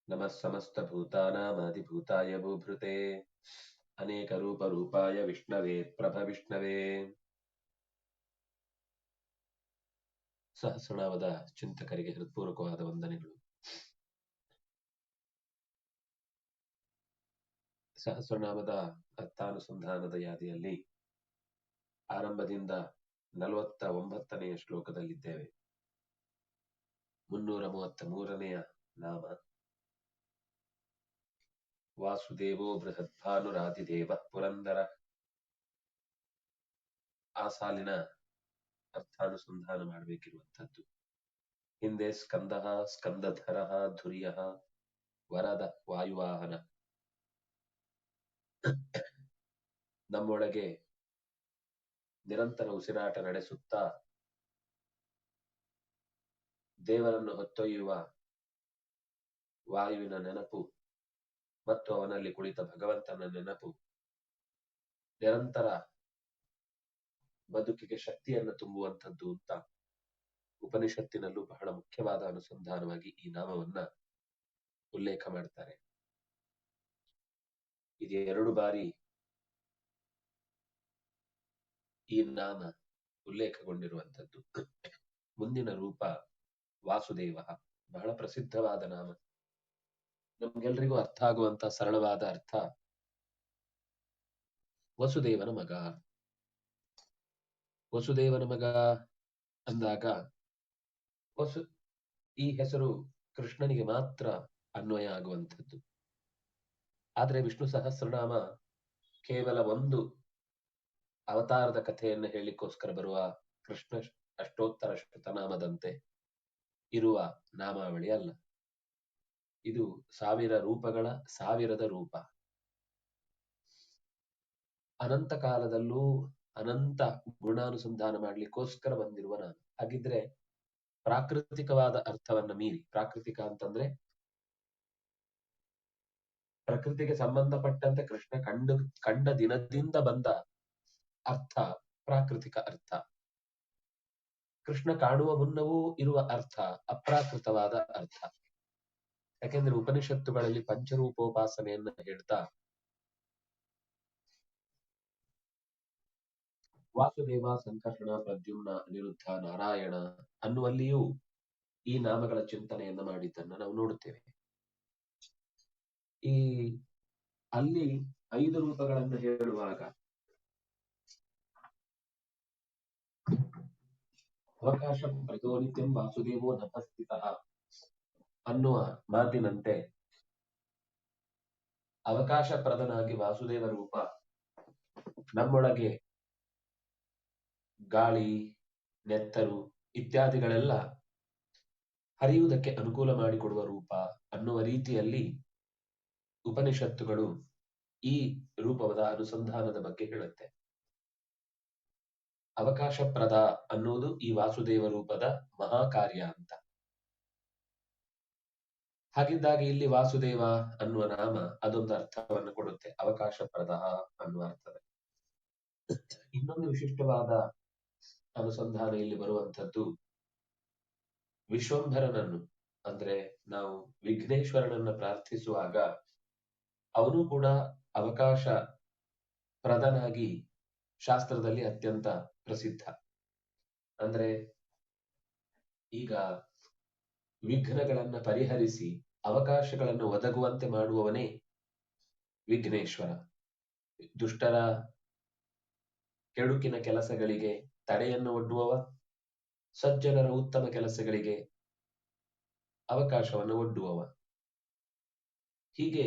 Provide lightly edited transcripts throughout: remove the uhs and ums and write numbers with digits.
नमः समस्तभूतानामादिभूताय भूभृते अनेकरूपरूपाय विष्णवे प्रभविष्णवे ಸಹಸ್ರನಾಮದ ಚಿಂತಕರಿಗೆ ಹೃತ್ಪೂರ್ವಕವಾದ ವಂದನೆಗಳು. ಸಹಸ್ರನಾಮದ ಅರ್ಥಾನುಸಂಧಾನದ ಯಾದಿಯಲ್ಲಿ ಆರಂಭದಿಂದ 49ನೆಯ ಶ್ಲೋಕದಲ್ಲಿದ್ದೇವೆ. 333ನೆಯ ನಾಮ ವಾಸುದೇವೋ ಬೃಹದ್ಭಾನುರಾದಿದೇವ ಪುರಂದರ. ಆ ಸಾಲಿನ ಅರ್ಥಾನುಸಂಧಾನ ಮಾಡಬೇಕಿರುವಂತದ್ದು. ಹಿಂದೆ ಸ್ಕಂದಃ ಸ್ಕಂದಧರಃ ಧುರ್ಯಃ ವರದ ವಾಯುವಾಹನ. ನಮ್ಮೊಳಗೆ ನಿರಂತರ ಉಸಿರಾಟ ನಡೆಸುತ್ತಾ ದೇವರನ್ನು ಹೊತ್ತೊಯ್ಯುವ ವಾಯುವಿನ ನೆನಪು ಮತ್ತು ಅವನಲ್ಲಿ ಕುಳಿತ ಭಗವಂತನ ನೆನಪು ನಿರಂತರ ಬದುಕಿಗೆ ಶಕ್ತಿಯನ್ನು ತುಂಬುವಂಥದ್ದು ಅಂತ ಉಪನಿಷತ್ತಿನಲ್ಲೂ ಬಹಳ ಮುಖ್ಯವಾದ ಅನುಸಂಧಾನವಾಗಿ ಈ ನಾಮವನ್ನ ಉಲ್ಲೇಖ ಮಾಡ್ತಾರೆ. ಇದು 2 ಬಾರಿ ಈ ನಾಮ ಉಲ್ಲೇಖಗೊಂಡಿರುವಂಥದ್ದು. ಮುಂದಿನ ರೂಪ ವಾಸುದೇವ, ಬಹಳ ಪ್ರಸಿದ್ಧವಾದ ನಾಮ. ನಮ್ಗೆಲ್ರಿಗೂ ಅರ್ಥ ಆಗುವಂತ ಸರಳವಾದ ಅರ್ಥ ವಸುದೇವನ ಮಗ. ವಸುದೇವನ ಮಗ ಅಂದಾಗ ಈ ಹೆಸರು ಕೃಷ್ಣನಿಗೆ ಮಾತ್ರ ಅನ್ವಯ ಆಗುವಂಥದ್ದು. ಆದ್ರೆ ವಿಷ್ಣು ಸಹಸ್ರನಾಮ ಕೇವಲ ಒಂದು ಅವತಾರದ ಕಥೆಯನ್ನು ಹೇಳಿಕ್ಕೋಸ್ಕರ ಬರುವ ಕೃಷ್ಣ ಅಷ್ಟೋತ್ತರ ಶತನಾಮದಂತೆ ಇರುವ ನಾಮಾವಳಿ ಅಲ್ಲ. ಇದು 1000 ರೂಪಗಳ 1000ದ ರೂಪ. ಅನಂತ ಕಾಲದಲ್ಲೂ ಅನಂತ ಗುಣಾನುಸಂಧಾನ ಮಾಡ್ಲಿಕ್ಕೋಸ್ಕರ ಬಂದಿರುವ ನಾಮ. ಹಾಗಿದ್ರೆ ಪ್ರಾಕೃತಿಕವಾದ ಅರ್ಥವನ್ನ ಮೀರಿ, ಪ್ರಾಕೃತಿಕ ಅಂತಂದ್ರೆ ಪ್ರಕೃತಿಗೆ ಸಂಬಂಧಪಟ್ಟಂತೆ ಕೃಷ್ಣ ಕಂಡ ದಿನದಿಂದ ಬಂದ ಅರ್ಥ ಪ್ರಾಕೃತಿಕ ಅರ್ಥ. ಕೃಷ್ಣ ಕಾಣುವ ಮುನ್ನವೂ ಇರುವ ಅರ್ಥ ಅಪ್ರಾಕೃತವಾದ ಅರ್ಥ. ಯಾಕೆಂದ್ರೆ ಉಪನಿಷತ್ತುಗಳಲ್ಲಿ ಪಂಚರೂಪೋಪಾಸನೆಯನ್ನ ಹೇಳ್ತಾ ವಾಸುದೇವ, ಸಂಕರ್ಷಣ, ಪ್ರದ್ಯುಮ್ನ, ಅನಿರುದ್ಧ, ನಾರಾಯಣ ಅನ್ನುವಲ್ಲಿಯೂ ಈ ನಾಮಗಳ ಚಿಂತನೆಯನ್ನ ಮಾಡಿದ್ದನ್ನ ನಾವು ನೋಡುತ್ತೇವೆ. ಈ ಅಲ್ಲಿ 5 ರೂಪಗಳನ್ನು ಹೇಳುವಾಗ ಅವಕಾಶ ಪ್ರಚೋದಿತಂ ವಾಸುದೇವೋ ನಭಸ್ಥಿತಃ ಅನ್ನುವ ಮಾತಿನಂತೆ ಅವಕಾಶ ಪ್ರದನಾಗಿ ವಾಸುದೇವ ರೂಪ ನಮ್ಮೊಳಗೆ ಗಾಳಿ, ನೆತ್ತರು ಇತ್ಯಾದಿಗಳೆಲ್ಲ ಹರಿಯುವುದಕ್ಕೆ ಅನುಕೂಲ ಮಾಡಿಕೊಡುವ ರೂಪ ಅನ್ನುವ ರೀತಿಯಲ್ಲಿ ಉಪನಿಷತ್ತುಗಳು ಈ ರೂಪದ ಅನುಸಂಧಾನದ ಬಗ್ಗೆ ಹೇಳುತ್ತೆ. ಅವಕಾಶ ಪ್ರದ ಅನ್ನುವುದು ಈ ವಾಸುದೇವ ರೂಪದ ಮಹಾಕಾರ್ಯ ಅಂತ. ಹಾಗಿದ್ದಾಗ ಇಲ್ಲಿ ವಾಸುದೇವ ಅನ್ನುವ ನಾಮ ಅದೊಂದು ಅರ್ಥವನ್ನು ಕೊಡುತ್ತೆ, ಅವಕಾಶ ಪ್ರದ ಅನ್ನುವ ಅರ್ಥದ. ಇನ್ನೊಂದು ವಿಶಿಷ್ಟವಾದ ಅನುಸಂಧಾನ ಇಲ್ಲಿ ಬರುವಂಥದ್ದು ವಿಶ್ವಂಭರನನ್ನು, ಅಂದ್ರೆ ನಾವು ವಿಘ್ನೇಶ್ವರನನ್ನ ಪ್ರಾರ್ಥಿಸುವಾಗ ಅವನು ಕೂಡ ಅವಕಾಶ ಪ್ರದನಾಗಿ ಶಾಸ್ತ್ರದಲ್ಲಿ ಅತ್ಯಂತ ಪ್ರಸಿದ್ಧ. ಅಂದ್ರೆ ಈಗ ವಿಘ್ನಗಳನ್ನ ಪರಿಹರಿಸಿ ಅವಕಾಶಗಳನ್ನು ಒದಗುವಂತೆ ಮಾಡುವವನೇ ವಿಘ್ನೇಶ್ವರ. ದುಷ್ಟರ ಕೆಡುಕಿನ ಕೆಲಸಗಳಿಗೆ ತಡೆಯನ್ನು ಒಡ್ಡುವವ, ಸಜ್ಜನರ ಉತ್ತಮ ಕೆಲಸಗಳಿಗೆ ಅವಕಾಶವನ್ನು ಒಡ್ಡುವವ. ಹೀಗೆ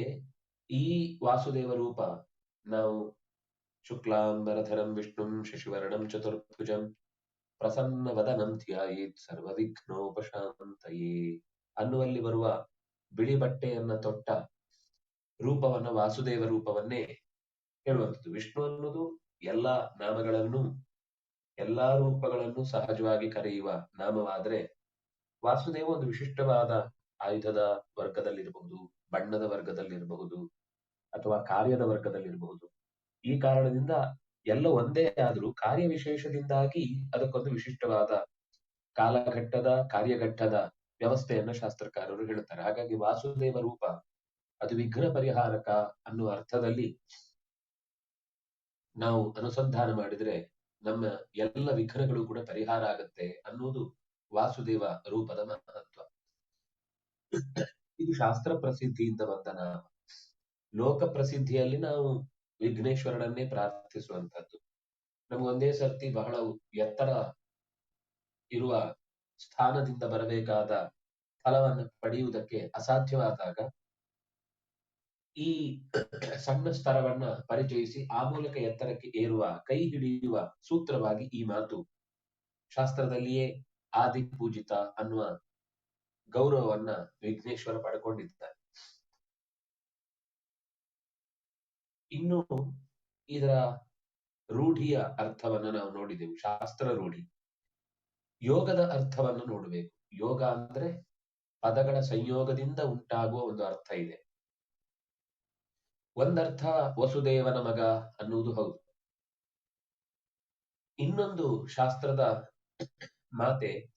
ಈ ವಾಸುದೇವ ರೂಪ ನಾವು ಶುಕ್ಲಾಂಬರಧರಂ ವಿಷ್ಣುಂ ಶಶಿವರ್ಣಂ ಚತುರ್ಭುಜಂ ಪ್ರಸನ್ನ ವದನಂ ಧ್ಯಾಯೇತ್ ಸರ್ವವಿಘ್ನೋಪಶಾಂತಯೇ ಅನ್ನುವಲ್ಲಿ ಬರುವ ಬಿಳಿ ಬಟ್ಟೆಯನ್ನ ತೊಟ್ಟ ರೂಪವನ್ನ ವಾಸುದೇವ ರೂಪವನ್ನೇ ಹೇಳುವಂಥದ್ದು. ವಿಷ್ಣು ಅನ್ನೋದು ಎಲ್ಲಾ ನಾಮಗಳನ್ನು, ಎಲ್ಲಾ ರೂಪಗಳನ್ನು ಸಹಜವಾಗಿ ಕರೆಯುವ ನಾಮವಾದ್ರೆ ವಾಸುದೇವ ಒಂದು ವಿಶಿಷ್ಟವಾದ ಆಯುಧದ ವರ್ಗದಲ್ಲಿರಬಹುದು, ಬಣ್ಣದ ವರ್ಗದಲ್ಲಿರಬಹುದು, ಅಥವಾ ಕಾರ್ಯದ ವರ್ಗದಲ್ಲಿರಬಹುದು. ಈ ಕಾರಣದಿಂದ ಎಲ್ಲ ಒಂದೇ ಆದರೂ ಕಾರ್ಯವಿಶೇಷದಿಂದಾಗಿ ಅದಕ್ಕೊಂದು ವಿಶಿಷ್ಟವಾದ ಕಾಲಘಟ್ಟದ ಕಾರ್ಯಘಟ್ಟದ ವ್ಯವಸ್ಥೆಯನ್ನ ಶಾಸ್ತ್ರಕಾರರು ಹೇಳ್ತಾರೆ. ಹಾಗಾಗಿ ವಾಸುದೇವ ರೂಪ ಅದು ವಿಘ್ನ ಪರಿಹಾರಕ ಅನ್ನುವ ಅರ್ಥದಲ್ಲಿ ನಾವು ಅನುಸಂಧಾನ ಮಾಡಿದ್ರೆ ನಮ್ಮ ಎಲ್ಲ ವಿಘ್ನಗಳು ಕೂಡ ಪರಿಹಾರ ಆಗುತ್ತೆ ಅನ್ನುವುದು ವಾಸುದೇವ ರೂಪದ ಮಹತ್ವ. ಇದು ಶಾಸ್ತ್ರ ಪ್ರಸಿದ್ಧಿಯಿಂದ ಬಂದ ನಾಮ. ಲೋಕ ಪ್ರಸಿದ್ಧಿಯಲ್ಲಿ ನಾವು ವಿಘ್ನೇಶ್ವರನನ್ನೇ ಪ್ರಾರ್ಥಿಸುವಂತದ್ದು. ನಮ್ಗೊಂದೇ ಸರ್ತಿ ಬಹಳ ಎತ್ತರ ಇರುವ ಸ್ಥಾನದಿಂದ ಬರಬೇಕಾದ ಫಲವನ್ನು ಪಡೆಯುವುದಕ್ಕೆ ಅಸಾಧ್ಯವಾದಾಗ ಈ ಸಣ್ಣ ಸ್ತರವನ್ನ ಪರಿಚಯಿಸಿ ಆ ಮೂಲಕ ಎತ್ತರಕ್ಕೆ ಏರುವ, ಕೈ ಹಿಡಿಯುವ ಸೂತ್ರವಾಗಿ ಈ ಮಾತು ಶಾಸ್ತ್ರದಲ್ಲಿಯೇ ಆದಿ ಪೂಜಿತ ಅನ್ನುವ ಗೌರವವನ್ನ ವಿಘ್ನೇಶ್ವರ ಪಡ್ಕೊಂಡಿದ್ದಾರೆ. ಇನ್ನು ಇದರ ರೂಢಿಯ ಅರ್ಥವನ್ನ ನಾವು ನೋಡಿದೆವು, ಶಾಸ್ತ್ರ ರೂಢಿ. ಯೋಗದ ಅರ್ಥವನ್ನು ನೋಡಬೇಕು. ಯೋಗ ಅಂದ್ರೆ ಪದಗಳ ಸಂಯೋಗದಿಂದ ಉಂಟಾಗುವ ಒಂದು ಅರ್ಥ ಇದೆ. ಒಂದರ್ಥ ವಸುದೇವನ ಮಗ ಅನ್ನುವುದು ಹೌದು. ಇನ್ನೊಂದು ಶಾಸ್ತ್ರದ ಮಾತೆ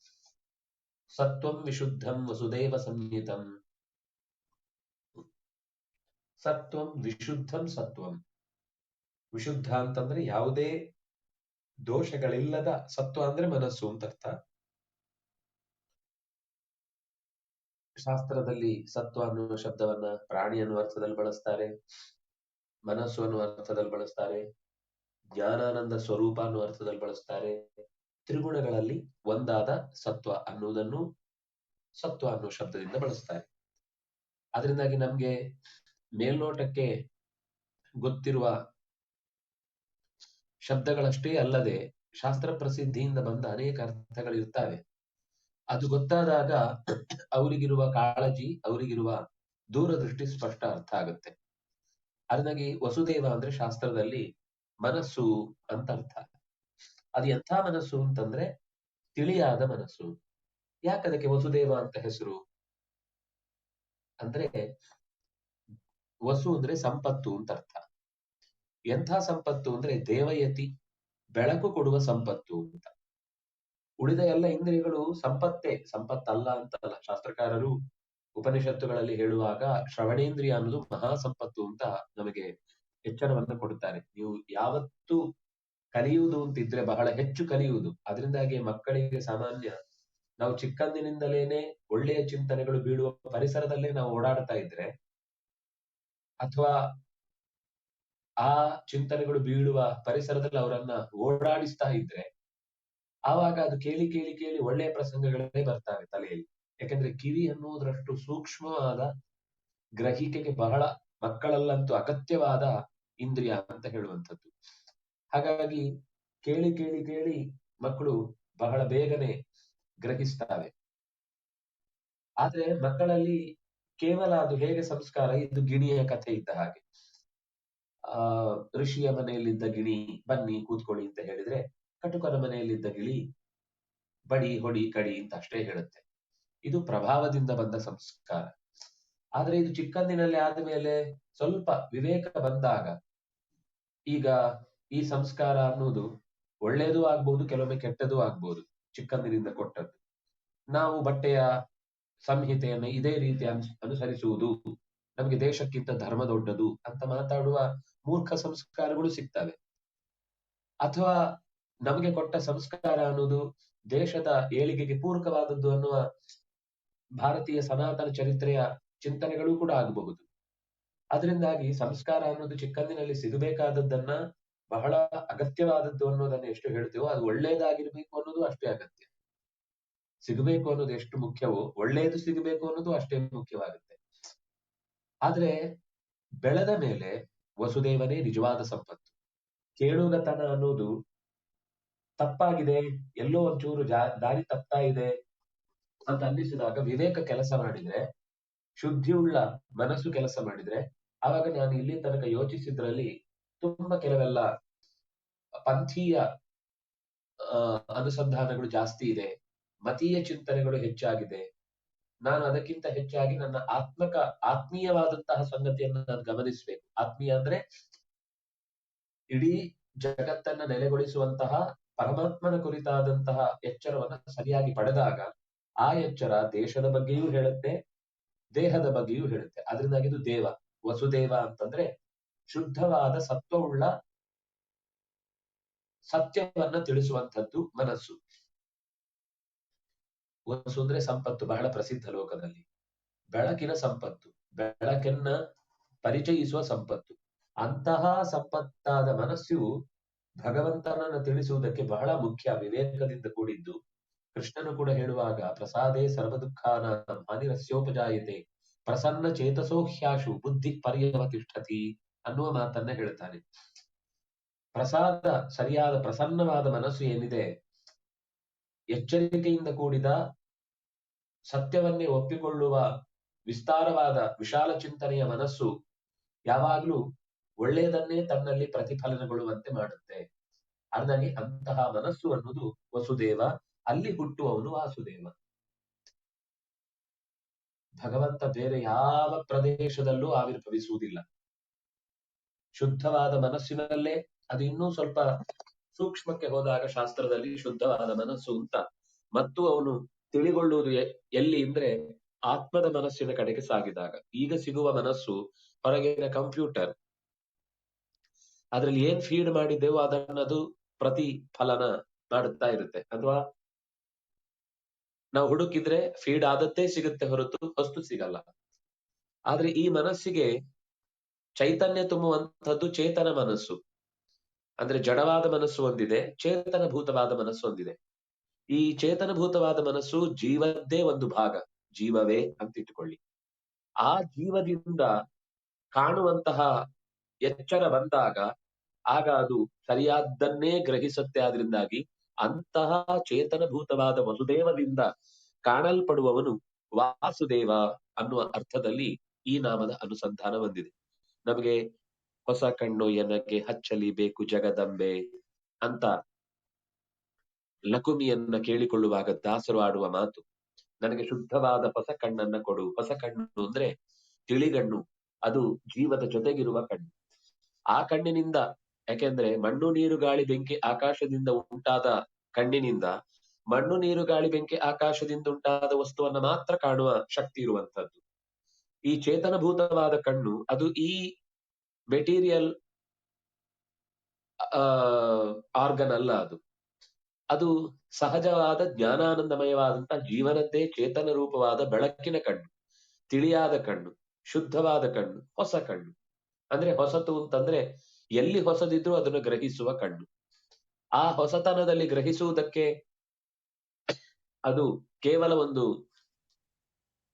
ಸತ್ವಂ ವಿಶುದ್ಧಂ ವಸುದೇವ ಸಂಹಿತಂ. ಸತ್ವಂ ವಿಶುದ್ಧಂ ಸತ್ವಂ. ವಿಶುದ್ಧ ಅಂತಂದ್ರೆ ಯಾವುದೇ ದೋಷಗಳಿಲ್ಲದ, ಸತ್ವ ಅಂದ್ರೆ ಮನಸ್ಸು ಅಂತ ಅರ್ಥ. ಶಾಸ್ತ್ರದಲ್ಲಿ ಸತ್ವ ಅನ್ನುವ ಶಬ್ದವನ್ನ ಪ್ರಾಣಿ ಅನ್ನುವ ಅರ್ಥದಲ್ಲಿ ಬಳಸ್ತಾರೆ, ಮನಸ್ಸು ಅನ್ನುವ ಅರ್ಥದಲ್ಲಿ ಬಳಸ್ತಾರೆ, ಜ್ಞಾನಾನಂದ ಸ್ವರೂಪ ಅನ್ನುವ ಅರ್ಥದಲ್ಲಿ ಬಳಸ್ತಾರೆ. ತ್ರಿಗುಣಗಳಲ್ಲಿ ಒಂದಾದ ಸತ್ವ ಅನ್ನುವುದನ್ನು ಸತ್ವ ಅನ್ನುವ ಶಬ್ದದಿಂದ ಬಳಸ್ತಾರೆ. ಅದರಿಂದಾಗಿ ನಮ್ಗೆ ಮೇಲ್ನೋಟಕ್ಕೆ ಗೊತ್ತಿರುವ ಶಬ್ದಗಳಷ್ಟೇ ಅಲ್ಲದೆ ಶಾಸ್ತ್ರ ಪ್ರಸಿದ್ಧಿಯಿಂದ ಬಂದ ಅನೇಕ ಅರ್ಥಗಳಿರ್ತವೆ. ಅದು ಗೊತ್ತಾದಾಗ ಅವರಿಗಿರುವ ಕಾಳಜಿ, ಅವರಿಗಿರುವ ದೂರದೃಷ್ಟಿ ಸ್ಪಷ್ಟ ಅರ್ಥ ಆಗುತ್ತೆ. ಅದನ್ನಾಗಿ ವಸುದೇವ ಅಂದ್ರೆ ಶಾಸ್ತ್ರದಲ್ಲಿ ಮನಸ್ಸು ಅಂತ ಅರ್ಥ. ಅದು ಎಂಥ ಮನಸ್ಸು ಅಂತಂದ್ರೆ ತಿಳಿಯಾದ ಮನಸ್ಸು. ಯಾಕದಕ್ಕೆ ವಸುದೇವ ಅಂತ ಹೆಸರು ಅಂದ್ರೆ, ವಸು ಅಂದ್ರೆ ಸಂಪತ್ತು ಅಂತ ಅರ್ಥ. ಎಂಥ ಸಂಪತ್ತು ಅಂದ್ರೆ ದೇವಯತಿ, ಬೆಳಕು ಕೊಡುವ ಸಂಪತ್ತು ಅಂತ. ಉಳಿದ ಎಲ್ಲ ಇಂದ್ರಿಯಗಳು ಸಂಪತ್ತೇ, ಸಂಪತ್ತಲ್ಲ ಅಂತಲ್ಲ. ಶಾಸ್ತ್ರಕಾರರು ಉಪನಿಷತ್ತುಗಳಲ್ಲಿ ಹೇಳುವಾಗ ಶ್ರವಣೇಂದ್ರಿಯ ಅನ್ನೋದು ಮಹಾ ಸಂಪತ್ತು ಅಂತ ನಮಗೆ ಎಚ್ಚರವನ್ನು ಕೊಡುತ್ತಾರೆ. ನೀವು ಯಾವತ್ತೂ ಕಲಿಯುವುದು ಅಂತಿದ್ರೆ ಬಹಳ ಹೆಚ್ಚು ಕಲಿಯುವುದು. ಅದರಿಂದಾಗಿ ಮಕ್ಕಳಿಗೆ ಸಾಮಾನ್ಯ ನಾವು ಚಿಕ್ಕಂದಿನಿಂದಲೇನೆ ಒಳ್ಳೆಯ ಚಿಂತನೆಗಳು ಬೀಳುವ ಪರಿಸರದಲ್ಲೇ ನಾವು ಓಡಾಡ್ತಾ ಇದ್ರೆ, ಅಥವಾ ಆ ಚಿಂತನೆಗಳು ಬೀಳುವ ಪರಿಸರದಲ್ಲಿ ಅವರನ್ನ ಓಡಾಡಿಸ್ತಾ ಇದ್ರೆ, ಆವಾಗ ಅದು ಕೇಳಿ ಕೇಳಿ ಕೇಳಿ ಒಳ್ಳೆಯ ಪ್ರಸಂಗಗಳೇ ಬರ್ತವೆ ತಲೆಯಲ್ಲಿ. ಯಾಕಂದ್ರೆ ಕಿವಿ ಅನ್ನುವುದರಷ್ಟು ಸೂಕ್ಷ್ಮವಾದ, ಗ್ರಹಿಕೆಗೆ ಬಹಳ ಮಕ್ಕಳಲ್ಲಂತೂ ಅಗತ್ಯವಾದ ಇಂದ್ರಿಯ ಅಂತ ಹೇಳುವಂಥದ್ದು. ಹಾಗಾಗಿ ಕೇಳಿ ಕೇಳಿ ಕೇಳಿ ಮಕ್ಕಳು ಬಹಳ ಬೇಗನೆ ಗ್ರಹಿಸ್ತವೆ. ಆದ್ರೆ ಮಕ್ಕಳಲ್ಲಿ ಕೇವಲ ಅದು ಹೇಗೆ ಸಂಸ್ಕಾರ, ಇದು ಗಿಣಿಯ ಕಥೆ ಇದ್ದ ಹಾಗೆ. ಋಷಿಯ ಮನೆಯಲ್ಲಿದ್ದ ಗಿಣಿ ಬನ್ನಿ ಕೂತ್ಕೊಳ್ಳಿ ಅಂತ ಹೇಳಿದ್ರೆ, ಕಟುಕನ ಮನೆಯಲ್ಲಿದ್ದ ಗಿಳಿ ಬಡಿ ಹೊಡಿ ಕಡಿ ಅಂತ ಅಷ್ಟೇ ಹೇಳುತ್ತೆ. ಇದು ಪ್ರಭಾವದಿಂದ ಬಂದ ಸಂಸ್ಕಾರ. ಆದ್ರೆ ಇದು ಚಿಕ್ಕಂದಿನಲ್ಲಿ ಆದ್ಮೇಲೆ ಸ್ವಲ್ಪ ವಿವೇಕ ಬಂದಾಗ, ಈಗ ಈ ಸಂಸ್ಕಾರ ಅನ್ನುವುದು ಒಳ್ಳೇದೂ ಆಗ್ಬಹುದು, ಕೆಲವೊಮ್ಮೆ ಕೆಟ್ಟದೂ ಆಗ್ಬಹುದು. ಚಿಕ್ಕಂದಿನಿಂದ ಕೊಟ್ಟದ್ದು ನಾವು ಬಟ್ಟೆಯ ಸಂಹಿತೆಯನ್ನು ಇದೇ ರೀತಿ ಅನುಸರಿಸುವುದು ನಮಗೆ ದೇಶಕ್ಕಿಂತ ಧರ್ಮ ದೊಡ್ಡದು ಅಂತ ಮಾತಾಡುವ ಮೂರ್ಖ ಸಂಸ್ಕಾರಗಳು ಸಿಗ್ತವೆ. ಅಥವಾ ನಮಗೆ ಕೊಟ್ಟ ಸಂಸ್ಕಾರ ಅನ್ನೋದು ದೇಶದ ಏಳಿಗೆಗೆ ಪೂರಕವಾದದ್ದು ಅನ್ನುವ ಭಾರತೀಯ ಸನಾತನ ಚರಿತ್ರೆಯ ಚಿಂತನೆಗಳು ಕೂಡ ಆಗಬಹುದು. ಅದರಿಂದಾಗಿ ಸಂಸ್ಕಾರ ಅನ್ನೋದು ಚಿಕ್ಕಂದಿನಲ್ಲಿ ಸಿಗಬೇಕಾದದ್ದನ್ನ, ಬಹಳ ಅಗತ್ಯವಾದದ್ದು ಅನ್ನೋದನ್ನ ಎಷ್ಟು ಹೇಳ್ತೇವೋ, ಅದು ಒಳ್ಳೇದಾಗಿರ್ಬೇಕು ಅನ್ನೋದು ಅಷ್ಟೇ ಅಗತ್ಯ. ಸಿಗಬೇಕು ಅನ್ನೋದು ಎಷ್ಟು ಮುಖ್ಯವೋ, ಒಳ್ಳೇದು ಸಿಗಬೇಕು ಅನ್ನೋದು ಅಷ್ಟೇ ಮುಖ್ಯವಾಗುತ್ತೆ. ಆದ್ರೆ ಬೆಳೆದ ಮೇಲೆ ವಸುದೇವನೇ ನಿಜವಾದ ಸಂಪತ್ತು. ಕೇಳುಗತನ ಅನ್ನೋದು ತಪ್ಪಾಗಿದೆ, ಎಲ್ಲೋ ಒಂಚೂರು ದಾರಿ ತಪ್ತಾ ಇದೆ ಅಂತ ಅನ್ನಿಸಿದಾಗ ವಿವೇಕ ಕೆಲಸ ಮಾಡಿದ್ರೆ, ಶುದ್ಧಿಯುಳ್ಳ ಮನಸ್ಸು ಕೆಲಸ ಮಾಡಿದ್ರೆ, ಆವಾಗ ನಾನು ಇಲ್ಲಿ ತನಕ ಯೋಚಿಸಿದ್ರಲ್ಲಿ ತುಂಬಾ ಕೆಲವೆಲ್ಲ ಪಂಥೀಯ ಅನುಸಂಧಾನಗಳು ಜಾಸ್ತಿ ಇದೆ, ಮತೀಯ ಚಿಂತನೆಗಳು ಹೆಚ್ಚಾಗಿದೆ, ನಾನು ಅದಕ್ಕಿಂತ ಹೆಚ್ಚಾಗಿ ನನ್ನ ಆತ್ಮೀಯವಾದಂತಹ ಸಂಗತಿಯನ್ನು ನಾನು ಗಮನಿಸಬೇಕು. ಆತ್ಮೀಯ ಅಂದ್ರೆ ಇಡೀ ಜಗತ್ತನ್ನ ನೆಲೆಗೊಳಿಸುವಂತಹ ಪರಮಾತ್ಮನ ಕುರಿತಾದಂತಹ ಎಚ್ಚರವನ್ನ ಸರಿಯಾಗಿ ಪಡೆದಾಗ ಆ ಎಚ್ಚರ ದೇಶದ ಬಗ್ಗೆಯೂ ಹೇಳುತ್ತೆ, ದೇಹದ ಬಗ್ಗೆಯೂ ಹೇಳುತ್ತೆ. ಅದರಿಂದಾಗಿ ಇದು ದೇವ. ವಸುದೇವ ಅಂತಂದ್ರೆ ಶುದ್ಧವಾದ ಸತ್ವವುಳ್ಳ ಸತ್ಯವನ್ನ ತಿಳಿಸುವಂಥದ್ದು ಮನಸ್ಸು. ವಸು ಅಂದ್ರೆ ಸಂಪತ್ತು, ಬಹಳ ಪ್ರಸಿದ್ಧ ಲೋಕದಲ್ಲಿ. ಬೆಳಕಿನ ಸಂಪತ್ತು, ಬೆಳಕನ್ನ ಪರಿಚಯಿಸುವ ಸಂಪತ್ತು. ಅಂತಹ ಸಂಪತ್ತಾದ ಮನಸ್ಸು ಭಗವಂತನನ್ನು ತಿಳಿಸುವುದಕ್ಕೆ ಬಹಳ ಮುಖ್ಯ, ವಿವೇಕದಿಂದ ಕೂಡಿದ್ದು. ಕೃಷ್ಣನು ಕೂಡ ಹೇಳುವಾಗ ಪ್ರಸಾದೇ ಸರ್ವ ದುಃಖಾನ ಹಾನಿರಸ್ಯೋಪಜಾಯತೆ ಪ್ರಸನ್ನ ಚೇತಸೋ ಹ್ಯಾಶು ಬುದ್ಧಿ ಪರ್ಯವತಿಷ್ಠತಿ ಅನ್ನುವ ಮಾತನ್ನ ಹೇಳ್ತಾನೆ. ಪ್ರಸಾದ, ಸರಿಯಾದ ಪ್ರಸನ್ನವಾದ ಮನಸ್ಸು ಏನಿದೆ, ಎಚ್ಚರಿಕೆಯಿಂದ ಕೂಡಿದ ಸತ್ಯವನ್ನೇ ಒಪ್ಪಿಕೊಳ್ಳುವ ವಿಸ್ತಾರವಾದ ವಿಶಾಲ ಚಿಂತನೆಯ ಮನಸ್ಸು ಯಾವಾಗ್ಲೂ ಒಳ್ಳೆಯದನ್ನೇ ತನ್ನಲ್ಲಿ ಪ್ರತಿಫಲನಗೊಳ್ಳುವಂತೆ ಮಾಡುತ್ತೆ. ಹಾಗಾಗಿ ಅಂತಹ ಮನಸ್ಸು ಅನ್ನುವುದು ವಸುದೇವ. ಅಲ್ಲಿ ಹುಟ್ಟುವವನು ವಾಸುದೇವ. ಭಗವಂತ ಬೇರೆ ಯಾವ ಪ್ರದೇಶದಲ್ಲೂ ಆವಿರ್ಭವಿಸುವುದಿಲ್ಲ. ಶುದ್ಧವಾದ ಮನಸ್ಸಿನಲ್ಲೇ, ಅದು ಇನ್ನೂ ಸ್ವಲ್ಪ ಸೂಕ್ಷ್ಮಕ್ಕೆ ಹೋದಾಗ ಶಾಸ್ತ್ರದಲ್ಲಿ ಶುದ್ಧವಾದ ಮನಸ್ಸು ಅಂತ ಮತ್ತು ಅವನು ತಿಳಿಗೊಳ್ಳುವುದು ಎಲ್ಲಿ ಅಂದ್ರೆ ಆತ್ಮದ ಮನಸ್ಸಿನ ಕಡೆಗೆ ಸಾಗಿದಾಗ. ಈಗ ಸಿಗುವ ಮನಸ್ಸು ಹೊರಗಿನ ಕಂಪ್ಯೂಟರ್, ಅದ್ರಲ್ಲಿ ಏನ್ ಫೀಡ್ ಮಾಡಿದ್ದೆವೋ ಅದನ್ನದು ಪ್ರತಿಫಲನ ಮಾಡುತ್ತಾ ಇರುತ್ತೆ. ಅಥವಾ ನಾವು ಹುಡುಕಿದ್ರೆ ಫೀಡ್ ಆದದ್ದೇ ಸಿಗುತ್ತೆ ಹೊರತು ವಸ್ತು ಸಿಗಲ್ಲ. ಆದ್ರೆ ಈ ಮನಸ್ಸಿಗೆ ಚೈತನ್ಯ ತುಂಬುವಂತಹದ್ದು ಚೇತನ ಮನಸ್ಸು. ಅಂದ್ರೆ ಜಡವಾದ ಮನಸ್ಸು ಒಂದಿದೆ, ಚೇತನಭೂತವಾದ ಮನಸ್ಸು ಒಂದಿದೆ. ಈ ಚೇತನಭೂತವಾದ ಮನಸ್ಸು ಜೀವದ್ದೇ ಒಂದು ಭಾಗ, ಜೀವವೇ ಅಂತ ಇಟ್ಟುಕೊಳ್ಳಿ. ಆ ಜೀವದಿಂದ ಕಾಣುವಂತಹ ಎಚ್ಚರ ಬಂದಾಗ ಆಗ ಅದು ಸರಿಯಾದ್ದನ್ನೇ ಗ್ರಹಿಸುತ್ತೆ. ಆದ್ರಿಂದಾಗಿ ಅಂತಹ ಚೇತನಭೂತವಾದ ವಸುದೇವದಿಂದ ಕಾಣಲ್ಪಡುವವನು ವಾಸುದೇವ ಅನ್ನುವ ಅರ್ಥದಲ್ಲಿ ಈ ನಾಮದ ಅನುಸಂಧಾನ ಬಂದಿದೆ. ನಮಗೆ ಹೊಸ ಕಣ್ಣು ಎನಗೆ ಹಚ್ಚಲಿ ಬೇಕು ಜಗದಂಬೆ ಅಂತ ಲಕುಮಿಯನ್ನ ಕೇಳಿಕೊಳ್ಳುವಾಗ ದಾಸರು ಆಡುವ ಮಾತು, ನನಗೆ ಶುದ್ಧವಾದ ಹೊಸ ಕಣ್ಣನ್ನ ಕೊಡು. ಹೊಸ ಕಣ್ಣು ಅಂದ್ರೆ ತಿಳಿಗಣ್ಣು, ಅದು ಜೀವದ ಜೊತೆಗಿರುವ ಕಣ್ಣು. ಆ ಕಣ್ಣಿನಿಂದ, ಯಾಕೆಂದ್ರೆ ಮಣ್ಣು ನೀರು ಗಾಳಿ ಬೆಂಕಿ ಆಕಾಶದಿಂದ ಉಂಟಾದ ಕಣ್ಣಿನಿಂದ ಮಣ್ಣು ನೀರು ಗಾಳಿ ಬೆಂಕಿ ಆಕಾಶದಿಂದ ಉಂಟಾದ ವಸ್ತುವನ್ನ ಮಾತ್ರ ಕಾಣುವ ಶಕ್ತಿ ಇರುವಂತದ್ದು. ಈ ಚೇತನಭೂತವಾದ ಕಣ್ಣು ಅದು ಈ ಮೆಟೀರಿಯಲ್ ಆರ್ಗನ್ ಅಲ್ಲ. ಅದು ಸಹಜವಾದ ಜ್ಞಾನಾನಂದಮಯವಾದಂತಹ ಜೀವನದ್ದೇ ಚೇತನ ರೂಪವಾದ ಬೆಳಕಿನ ಕಣ್ಣು, ತಿಳಿಯಾದ ಕಣ್ಣು, ಶುದ್ಧವಾದ ಕಣ್ಣು, ಹೊಸ ಕಣ್ಣು. ಅಂದ್ರೆ ಹೊಸತು ಅಂತಂದ್ರೆ ಎಲ್ಲಿ ಹೊಸದಿದ್ರೂ ಅದನ್ನು ಗ್ರಹಿಸುವ ಕಣ್ಣು. ಆ ಹೊಸತನದಲ್ಲಿ ಗ್ರಹಿಸುವುದಕ್ಕೆ ಅದು ಕೇವಲ ಒಂದು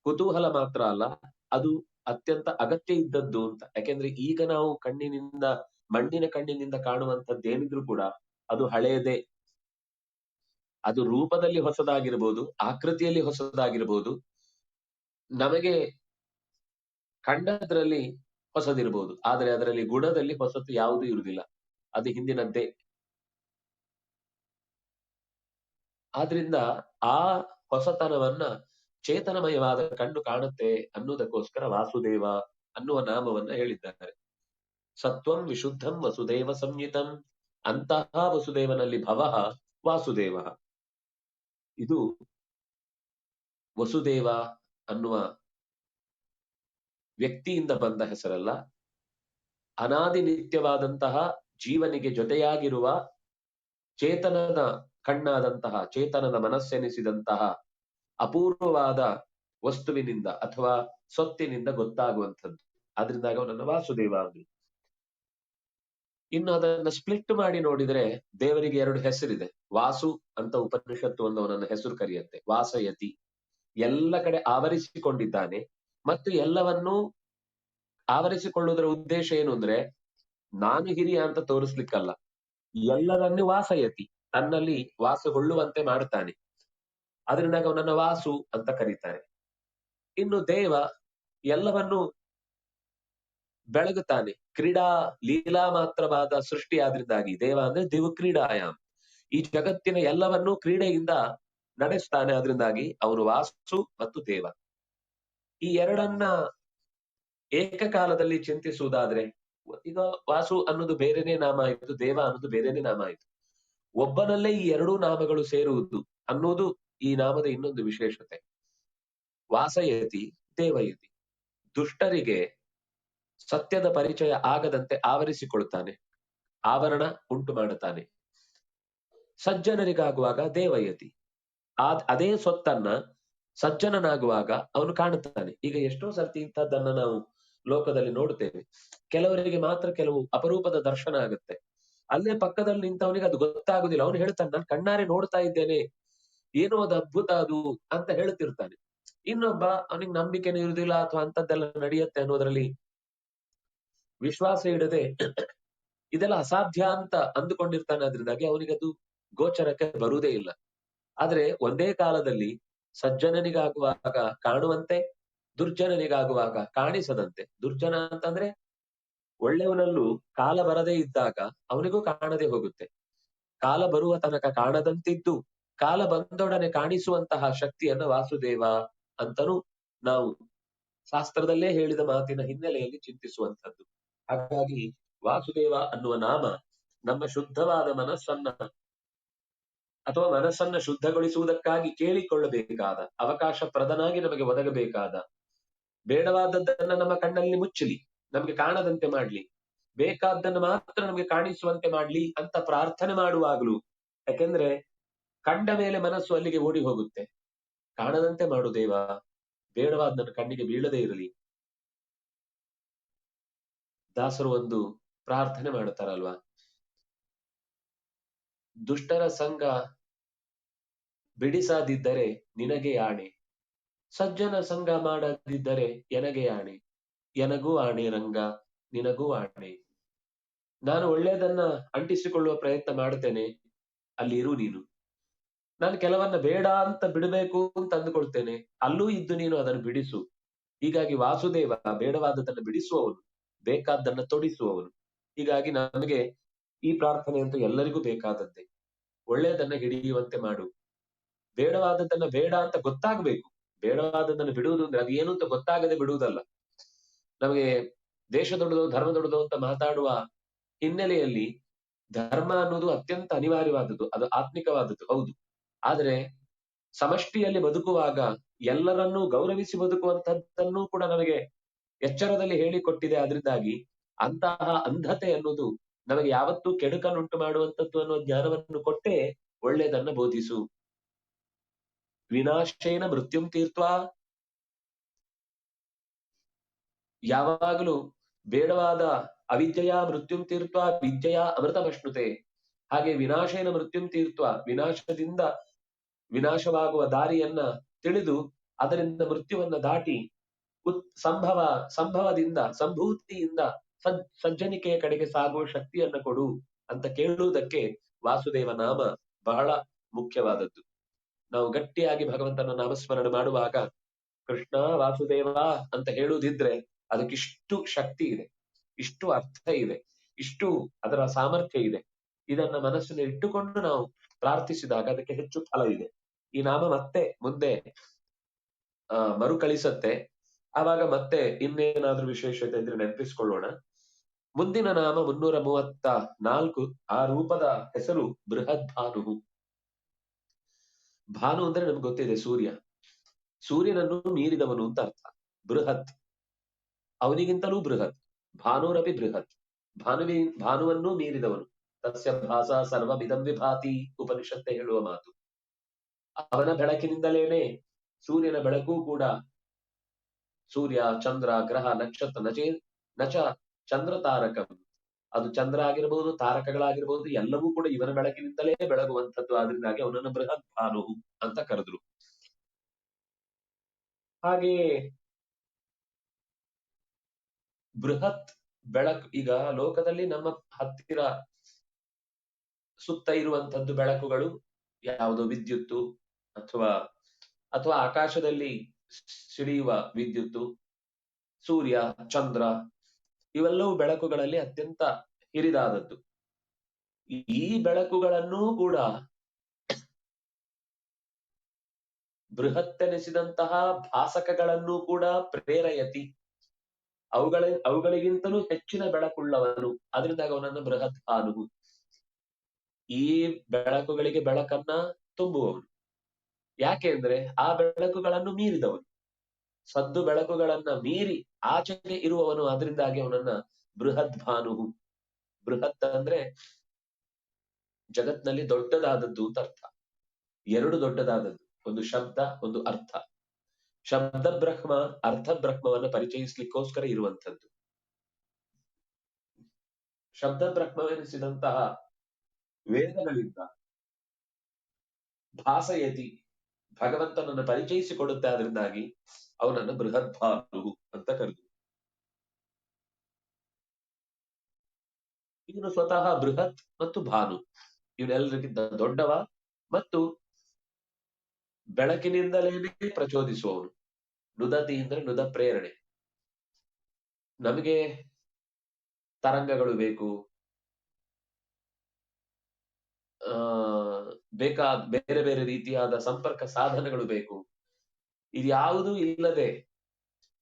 ಕುತೂಹಲ ಮಾತ್ರ ಅಲ್ಲ, ಅದು ಅತ್ಯಂತ ಅಗತ್ಯ ಇದ್ದದ್ದು ಅಂತ. ಯಾಕೆಂದ್ರೆ ಈಗ ನಾವು ಕಣ್ಣಿನಿಂದ, ಮಣ್ಣಿನ ಕಣ್ಣಿನಿಂದ ಕಾಣುವಂಥದ್ದೇನಿದ್ರು ಕೂಡ ಅದು ಹಳೆಯದೇ. ಅದು ರೂಪದಲ್ಲಿ ಹೊಸದಾಗಿರ್ಬೋದು, ಆಕೃತಿಯಲ್ಲಿ ಹೊಸದಾಗಿರ್ಬೋದು, ನಮಗೆ ಕಂಡದ್ರಲ್ಲಿ ಹೊಸದಿರ್ಬೋದು, ಆದ್ರೆ ಅದರಲ್ಲಿ ಗುಣದಲ್ಲಿ ಹೊಸತು ಯಾವುದೂ ಇರುವುದಿಲ್ಲ, ಅದು ಹಿಂದಿನದ್ದೇ. ಆದ್ರಿಂದ ಆ ಹೊಸತನವನ್ನ ಚೇತನಮಯವಾದ ಕಣ್ಣು ಕಾಣುತ್ತೆ ಅನ್ನುವುದಕ್ಕೋಸ್ಕರ ವಾಸುದೇವ ಅನ್ನುವ ನಾಮವನ್ನ ಹೇಳಿದ್ದಾರೆ. ಸತ್ವಂ ವಿಶುದ್ಧಂ ವಸುದೇವ ಸಂಯುತಂ, ಅಂತಹ ವಸುದೇವನಲ್ಲಿ ಭವಃ ವಾಸುದೇವ. ಇದು ವಸುದೇವ ಅನ್ನುವ ವ್ಯಕ್ತಿಯಿಂದ ಬಂದ ಹೆಸರಲ್ಲ, ಅನಾದಿ ನಿತ್ಯವಾದಂತಹ ಜೀವನಿಗೆ ಜೊತೆಯಾಗಿರುವ ಚೇತನದ ಕಣ್ಣಾದಂತಹ, ಚೇತನದ ಮನಸ್ಸೆನಿಸಿದಂತಹ ಅಪೂರ್ವವಾದ ವಸ್ತುವಿನಿಂದ ಅಥವಾ ಸೊತ್ತಿನಿಂದ ಗೊತ್ತಾಗುವಂಥದ್ದು. ಆದ್ರಿಂದಾಗ ಅವನನ್ನು ವಾಸುದೇವ ಅಂದ್ರು. ಇನ್ನು ಅದನ್ನ ಸ್ಪ್ಲಿಟ್ ಮಾಡಿ ನೋಡಿದ್ರೆ ದೇವರಿಗೆ ಎರಡು ಹೆಸರಿದೆ. ವಾಸು ಅಂತ ಉಪನಿಷತ್ತು ಅವನನ್ನ ಹೆಸರು ಕರೆಯುತ್ತೆ, ವಾಸಯತಿ, ಎಲ್ಲ ಕಡೆ ಆವರಿಸಿಕೊಂಡಿದ್ದಾನೆ. ಮತ್ತು ಎಲ್ಲವನ್ನೂ ಆವರಿಸಿಕೊಳ್ಳುವುದರ ಉದ್ದೇಶ ಏನು ಅಂದ್ರೆ ನಾನು ಹಿರಿಯ ಅಂತ ತೋರಿಸ್ಲಿಕ್ಕಲ್ಲ, ಎಲ್ಲರನ್ನೂ ವಾಸಯತಿ, ತನ್ನಲ್ಲಿ ವಾಸಗೊಳ್ಳುವಂತೆ ಮಾಡುತ್ತಾನೆ. ಅದರಿಂದಾಗ ಅವನನ್ನ ವಾಸು ಅಂತ ಕರೀತಾರೆ. ಇನ್ನು ದೇವ ಎಲ್ಲವನ್ನೂ ಬೆಳಗುತ್ತಾನೆ, ಕ್ರೀಡಾ ಲೀಲಾ ಮಾತ್ರವಾದ ಸೃಷ್ಟಿ. ಆದ್ರಿಂದಾಗಿ ದೇವ ಅಂದ್ರೆ ದಿವು ಕ್ರೀಡಾಯಾಮ್, ಈ ಜಗತ್ತಿನ ಎಲ್ಲವನ್ನೂ ಕ್ರೀಡೆಯಿಂದ ನಡೆಸ್ತಾನೆ. ಆದ್ರಿಂದಾಗಿ ಅವನು ವಾಸು ಮತ್ತು ದೇವ. ಈ ಎರಡನ್ನ ಏಕಕಾಲದಲ್ಲಿ ಚಿಂತಿಸುವುದಾದ್ರೆ, ಈಗ ವಾಸು ಅನ್ನೋದು ಬೇರೆನೇ ನಾಮ ಆಯಿತು, ದೇವ ಅನ್ನೋದು ಬೇರೆನೇ ನಾಮ ಆಯಿತು. ಒಬ್ಬನಲ್ಲೇ ಈ ಎರಡೂ ನಾಮಗಳು ಸೇರುವುದು ಅನ್ನೋದು ಈ ನಾಮದ ಇನ್ನೊಂದು ವಿಶೇಷತೆ. ವಾಸಯತಿ ದೇವಯತಿ. ದುಷ್ಟರಿಗೆ ಸತ್ಯದ ಪರಿಚಯ ಆಗದಂತೆ ಆವರಿಸಿಕೊಳ್ತಾನೆ, ಆವರಣ ಉಂಟು ಮಾಡುತ್ತಾನೆ. ಸಜ್ಜನರಿಗಾಗುವಾಗ ದೇವಯತಿ, ಅದೇ ಸೊತ್ತನ್ನ ಸಜ್ಜನನಾಗುವಾಗ ಅವನು ಕಾಣುತ್ತಾನೆ. ಈಗ ಎಷ್ಟೋ ಸರ್ತಿ ಇಂಥದ್ದನ್ನ ನಾವು ಲೋಕದಲ್ಲಿ ನೋಡ್ತೇವೆ. ಕೆಲವರಿಗೆ ಮಾತ್ರ ಕೆಲವು ಅಪರೂಪದ ದರ್ಶನ ಆಗುತ್ತೆ. ಅಲ್ಲೇ ಪಕ್ಕದಲ್ಲಿ ನಿಂತವನಿಗೆ ಅದು ಗೊತ್ತಾಗುದಿಲ್ಲ. ಅವನು ಹೇಳ್ತಾನೆ, ನಾನು ಕಣ್ಣಾರೆ ನೋಡ್ತಾ ಇದ್ದೇನೆ, ಏನೋ ಅದು ಅದ್ಭುತ ಅದು ಅಂತ ಹೇಳ್ತಿರ್ತಾನೆ. ಇನ್ನೊಬ್ಬ ಅವನಿಗೆ ನಂಬಿಕೆನೂ ಇರುವುದಿಲ್ಲ ಅಥವಾ ಅಂತದ್ದೆಲ್ಲ ನಡೆಯುತ್ತೆ ಅನ್ನೋದ್ರಲ್ಲಿ ವಿಶ್ವಾಸ ಇಡದೆ ಇದೆಲ್ಲ ಅಸಾಧ್ಯ ಅಂತ ಅಂದುಕೊಂಡಿರ್ತಾನೆ. ಅದರಿಂದಾಗಿ ಅವನಿಗೆ ಅದು ಗೋಚರಕ್ಕೆ ಬರುವುದೇ ಇಲ್ಲ. ಆದ್ರೆ ಒಂದೇ ಕಾಲದಲ್ಲಿ ಸಜ್ಜನನಿಗಾಗುವಾಗ ಕಾಣುವಂತೆ, ದುರ್ಜನನಿಗಾಗುವಾಗ ಕಾಣಿಸದಂತೆ. ದುರ್ಜನ ಅಂತಂದ್ರೆ ಒಳ್ಳೆಯವನಲ್ಲೂ ಕಾಲ ಬರದೇ ಇದ್ದಾಗ ಅವನಿಗೂ ಕಾಣದೆ ಹೋಗುತ್ತೆ. ಕಾಲ ಬರುವ ತನಕ ಕಾಣದಂತಿದ್ದು ಕಾಲ ಬಂದೊಡನೆ ಕಾಣಿಸುವಂತಹ ಶಕ್ತಿಯನ್ನ ವಾಸುದೇವ ಅಂತನೂ ನಾವು ಶಾಸ್ತ್ರದಲ್ಲೇ ಹೇಳಿದ ಮಾತಿನ ಹಿನ್ನೆಲೆಯಲ್ಲಿ ಚಿಂತಿಸುವಂಥದ್ದು. ಹಾಗಾಗಿ ವಾಸುದೇವ ಅನ್ನುವ ನಾಮ ನಮ್ಮ ಶುದ್ಧವಾದ ಮನಸ್ಸನ್ನ ಅಥವಾ ಮನಸ್ಸನ್ನ ಶುದ್ಧಗೊಳಿಸುವುದಕ್ಕಾಗಿ ಕೇಳಿಕೊಳ್ಳಬೇಕಾದ, ಅವಕಾಶ ಪ್ರದನಾಗಿ ನಮಗೆ ಒದಗಬೇಕಾದ, ಬೇಡವಾದದ್ದನ್ನ ನಮ್ಮ ಕಣ್ಣಲ್ಲಿ ಮುಚ್ಚಲಿ, ನಮಗೆ ಕಾಣದಂತೆ ಮಾಡ್ಲಿ, ಬೇಕಾದ್ದನ್ನು ಮಾತ್ರ ನಮಗೆ ಕಾಣಿಸುವಂತೆ ಮಾಡ್ಲಿ ಅಂತ ಪ್ರಾರ್ಥನೆ ಮಾಡುವಾಗಲೂ, ಯಾಕೆಂದ್ರೆ ಕಂಡ ಮೇಲೆ ಮನಸ್ಸು ಅಲ್ಲಿಗೆ ಓಡಿ ಹೋಗುತ್ತೆ. ಕಾಣದಂತೆ ಮಾಡು ದೇವ, ಬೇಡವಾದ ನನ್ನ ಕಣ್ಣಿಗೆ ಬೀಳದೇ ಇರಲಿ. ದಾಸರು ಒಂದು ಪ್ರಾರ್ಥನೆ ಮಾಡುತ್ತಾರಲ್ವಾ, ದುಷ್ಟರ ಸಂಘ ಬಿಡಿಸದಿದ್ದರೆ ನಿನಗೆ ಆಣೆ, ಸಜ್ಜನ ಸಂಘ ಮಾಡದಿದ್ದರೆ ಎನಗೆ ಆಣೆ, ಎನಗೂ ಆಣೆ ರಂಗ ನಿನಗೂ ಆಣೆ. ನಾನು ಒಳ್ಳೆಯದನ್ನ ಅಂಟಿಸಿಕೊಳ್ಳುವ ಪ್ರಯತ್ನ ಮಾಡ್ತೇನೆ, ಅಲ್ಲಿ ಇರು ನೀನು. ನಾನು ಕೆಲವನ್ನ ಬೇಡ ಅಂತ ಬಿಡಬೇಕು ಅಂತ ಅಂದುಕೊಳ್ತೇನೆ, ಅಲ್ಲೂ ಇದ್ದು ನೀನು ಅದನ್ನು ಬಿಡಿಸು. ಹೀಗಾಗಿ ವಾಸುದೇವ ಬೇಡವಾದದನ್ನ ಬಿಡಿಸುವವನು, ಬೇಕಾದ್ದನ್ನ ತೊಡಿಸುವವನು. ಹೀಗಾಗಿ ನಮಗೆ ಈ ಪ್ರಾರ್ಥನೆ ಅಂತೂ ಎಲ್ಲರಿಗೂ ಬೇಕಾದದ್ದೇ. ಒಳ್ಳೆಯದನ್ನ ಹಿಡಿಯುವಂತೆ ಮಾಡು, ಬೇಡವಾದದ್ದನ್ನ ಬೇಡ ಅಂತ ಗೊತ್ತಾಗಬೇಕು. ಬೇಡವಾದದ್ದನ್ನು ಬಿಡುವುದು ಅಂದ್ರೆ ಅದು ಏನು ಅಂತ ಗೊತ್ತಾಗದೆ ಬಿಡುವುದಲ್ಲ. ನಮಗೆ ದೇಶ ದೊಡ್ಡದು ಧರ್ಮ ದೊಡ್ಡದು ಅಂತ ಮಾತಾಡುವ ಹಿನ್ನೆಲೆಯಲ್ಲಿ ಧರ್ಮ ಅನ್ನೋದು ಅತ್ಯಂತ ಅನಿವಾರ್ಯವಾದದ್ದು, ಅದು ಆತ್ಮಿಕವಾದದ್ದು ಹೌದು. ಆದ್ರೆ ಸಮಷ್ಟಿಯಲ್ಲಿ ಬದುಕುವಾಗ ಎಲ್ಲರನ್ನೂ ಗೌರವಿಸಿ ಬದುಕುವಂತದ್ದನ್ನೂ ಕೂಡ ನಮಗೆ ಎಚ್ಚರದಲ್ಲಿ ಹೇಳಿಕೊಟ್ಟಿದೆ. ಅದರಿಂದಾಗಿ ಅಂತಹ ಅಂಧತೆ ಅನ್ನೋದು ನಮಗೆ ಯಾವತ್ತೂ ಕೆಡುಕನ್ನುಂಟು ಮಾಡುವಂಥದ್ದು ಅನ್ನೋ ಜ್ಞಾನವನ್ನು ಕೊಟ್ಟೇ ಒಳ್ಳೆಯದನ್ನ ಬೋಧಿಸು. ವಿನಾಶೇನ ಮೃತ್ಯುಂ ತೀರ್ತ್ವಾ, ಯಾವಾಗಲೂ ಬೇಡವಾದ ಅವಿದ್ಯೆಯ ಮೃತ್ಯುಂ ತೀರ್ತ್ವ ವಿದ್ಯೆಯ ಅಮೃತಮಶ್ನುತೆ. ಹಾಗೆ ವಿನಾಶೇನ ಮೃತ್ಯುಂ ತೀರ್ತ್ವ, ವಿನಾಶದಿಂದ ವಿನಾಶವಾಗುವ ದಾರಿಯನ್ನ ತಿಳಿದು ಅದರಿಂದ ಮೃತ್ಯುವನ್ನ ದಾಟಿ ಸಂಭವದಿಂದ ಸಂಭೂತಿಯಿಂದ ಸಜ್ಜನಿಕೆಯ ಕಡೆಗೆ ಸಾಗುವ ಶಕ್ತಿಯನ್ನ ಕೊಡು ಅಂತ ಕೇಳುವುದಕ್ಕೆ ವಾಸುದೇವ ನಾಮ ಬಹಳ ಮುಖ್ಯವಾದದ್ದು. ನಾವು ಗಟ್ಟಿಯಾಗಿ ಭಗವಂತನ ನಾಮಸ್ಮರಣೆ ಮಾಡುವಾಗ ಕೃಷ್ಣ ವಾಸುದೇವ ಅಂತ ಹೇಳುವುದಿದ್ರೆ ಅದಕ್ಕಿಷ್ಟು ಶಕ್ತಿ ಇದೆ, ಇಷ್ಟು ಅರ್ಥ ಇದೆ, ಇಷ್ಟು ಅದರ ಸಾಮರ್ಥ್ಯ ಇದೆ. ಇದನ್ನ ಮನಸ್ಸಿನಲ್ಲಿ ಇಟ್ಟುಕೊಂಡು ನಾವು ಪ್ರಾರ್ಥಿಸಿದಾಗ ಅದಕ್ಕೆ ಹೆಚ್ಚು ಫಲ ಇದೆ. ಈ ನಾಮ ಮತ್ತೆ ಮುಂದೆ ಮರುಕಳಿಸತ್ತೆ. ಆವಾಗ ಮತ್ತೆ ಇನ್ನೇನಾದ್ರೂ ವಿಶೇಷತೆ ಇದ್ರೆ ನೆನಪಿಸ್ಕೊಳ್ಳೋಣ. ಮುಂದಿನ ನಾಮ 334. ಆ ರೂಪದ ಹೆಸರು ಬೃಹದ್ಭಾನು. ಭಾನು ಅಂದ್ರೆ ನಮ್ಗೆ ಗೊತ್ತಿದೆ ಸೂರ್ಯ, ಸೂರ್ಯನನ್ನು ಮೀರಿದವನು ಅಂತ ಅರ್ಥ. ಬೃಹತ್, ಅವನಿಗಿಂತಲೂ ಬೃಹತ್. ಭಾನುರಪಿ ಬೃಹತ್, ಭಾನುವನ್ನೂ ಮೀರಿದವನು. ತಸ್ಯ ಭಾಸ ಸರ್ವಮಿದಂ ವಿಭಾತಿ, ಉಪನಿಷತ್ತೆ ಹೇಳುವ ಮಾತು. ಅವನ ಬೆಳಕಿನಿಂದಲೇನೆ ಸೂರ್ಯನ ಬೆಳಕು ಕೂಡ, ಸೂರ್ಯ ಚಂದ್ರ ಗ್ರಹ ನಕ್ಷತ್ರ ನಚ ಚಂದ್ರ ತಾರಕಂ, ಅದು ಚಂದ್ರ ಆಗಿರಬಹುದು ತಾರಕಗಳಾಗಿರ್ಬಹುದು ಎಲ್ಲವೂ ಕೂಡ ಇವನ ಬೆಳಕಿನಿಂದಲೇ ಬೆಳಗುವಂಥದ್ದು. ಆದ್ರಿಂದಾಗಿ ಅವನನ್ನು ಬೃಹತ್ ಭಾನು ಅಂತ ಕರೆದ್ರು. ಹಾಗೆಯೇ ಬೃಹತ್ ಬೆಳಕು, ಈಗ ಲೋಕದಲ್ಲಿ ನಮ್ಮ ಹತ್ತಿರ ಸುತ್ತ ಇರುವಂತದ್ದು ಬೆಳಕುಗಳು ಯಾವುದೋ ವಿದ್ಯುತ್ತು ಅಥವಾ ಆಕಾಶದಲ್ಲಿ ಸಿಡಿಯುವ ವಿದ್ಯುತ್ತು, ಸೂರ್ಯ ಚಂದ್ರ, ಇವೆಲ್ಲವೂ ಬೆಳಕುಗಳಲ್ಲಿ ಅತ್ಯಂತ ಹಿರಿದಾದದ್ದು. ಈ ಬೆಳಕುಗಳನ್ನೂ ಕೂಡ ಬೃಹತ್ತೆನಿಸಿದಂತಹ ಭಾಸಕಗಳನ್ನೂ ಕೂಡ ಪ್ರೇರಯತಿ, ಅವುಗಳಿಗಿಂತಲೂ ಹೆಚ್ಚಿನ ಬೆಳಕುಳ್ಳವನು. ಅದರಿಂದಾಗ ಅವನನ್ನು ಬೃಹತ್ ಭಾನು, ಈ ಬೆಳಕುಗಳಿಗೆ ಬೆಳಕನ್ನ ತುಂಬುವವನು. ಯಾಕೆ ಅಂದ್ರೆ ಆ ಬೆಳಕುಗಳನ್ನು ಮೀರಿದವನು, ಸದ್ದು ಬೆಳಕುಗಳನ್ನ ಮೀರಿ ಆಚೆಗೆ ಇರುವವನು. ಅದರಿಂದಾಗಿ ಅವನನ್ನ ಬೃಹದ್ ಭಾನು. ಬೃಹತ್ ಅಂದ್ರೆ ಜಗತ್ನಲ್ಲಿ ದೊಡ್ಡದಾದದ್ದು ಅಂತ ಅರ್ಥ. ಎರಡು ದೊಡ್ಡದಾದದ್ದು, ಒಂದು ಶಬ್ದ, ಒಂದು ಅರ್ಥ. ಶಬ್ದ ಬ್ರಹ್ಮ, ಅರ್ಥ ಬ್ರಹ್ಮವನ್ನ ಪರಿಚಯಿಸ್ಲಿಕ್ಕೋಸ್ಕರ ಇರುವಂಥದ್ದು. ಶಬ್ದ ಬ್ರಹ್ಮವೆನಿಸಿದಂತಹ ವೇದಗಳಿಂದ ಭಾಸಯತಿ, ಭಗವಂತನನ್ನು ಪರಿಚಯಿಸಿಕೊಡುತ್ತೆ. ಅದರಿಂದಾಗಿ ಅವನನ್ನು ಬೃಹತ್ ಭಾನು ಅಂತ ಕರೆದು. ಇವನು ಸ್ವತಃ ಬೃಹತ್ ಮತ್ತು ಭಾನು, ಇವನೆಲ್ಲರಿಗಿಂತ ದೊಡ್ಡವ ಮತ್ತು ಬೆಳಕಿನಿಂದಲೇ ಪ್ರಚೋದಿಸುವವನು. ನುದತಿ ಅಂದ್ರೆ ನುದ ಪ್ರೇರಣೆ. ನಮಗೆ ತರಂಗಗಳು ಬೇಕು, ಆ ಬೇಕಾದ ಬೇರೆ ಬೇರೆ ರೀತಿಯಾದ ಸಂಪರ್ಕ ಸಾಧನಗಳು ಬೇಕು. ಇದ್ಯಾವುದೂ ಇಲ್ಲದೆ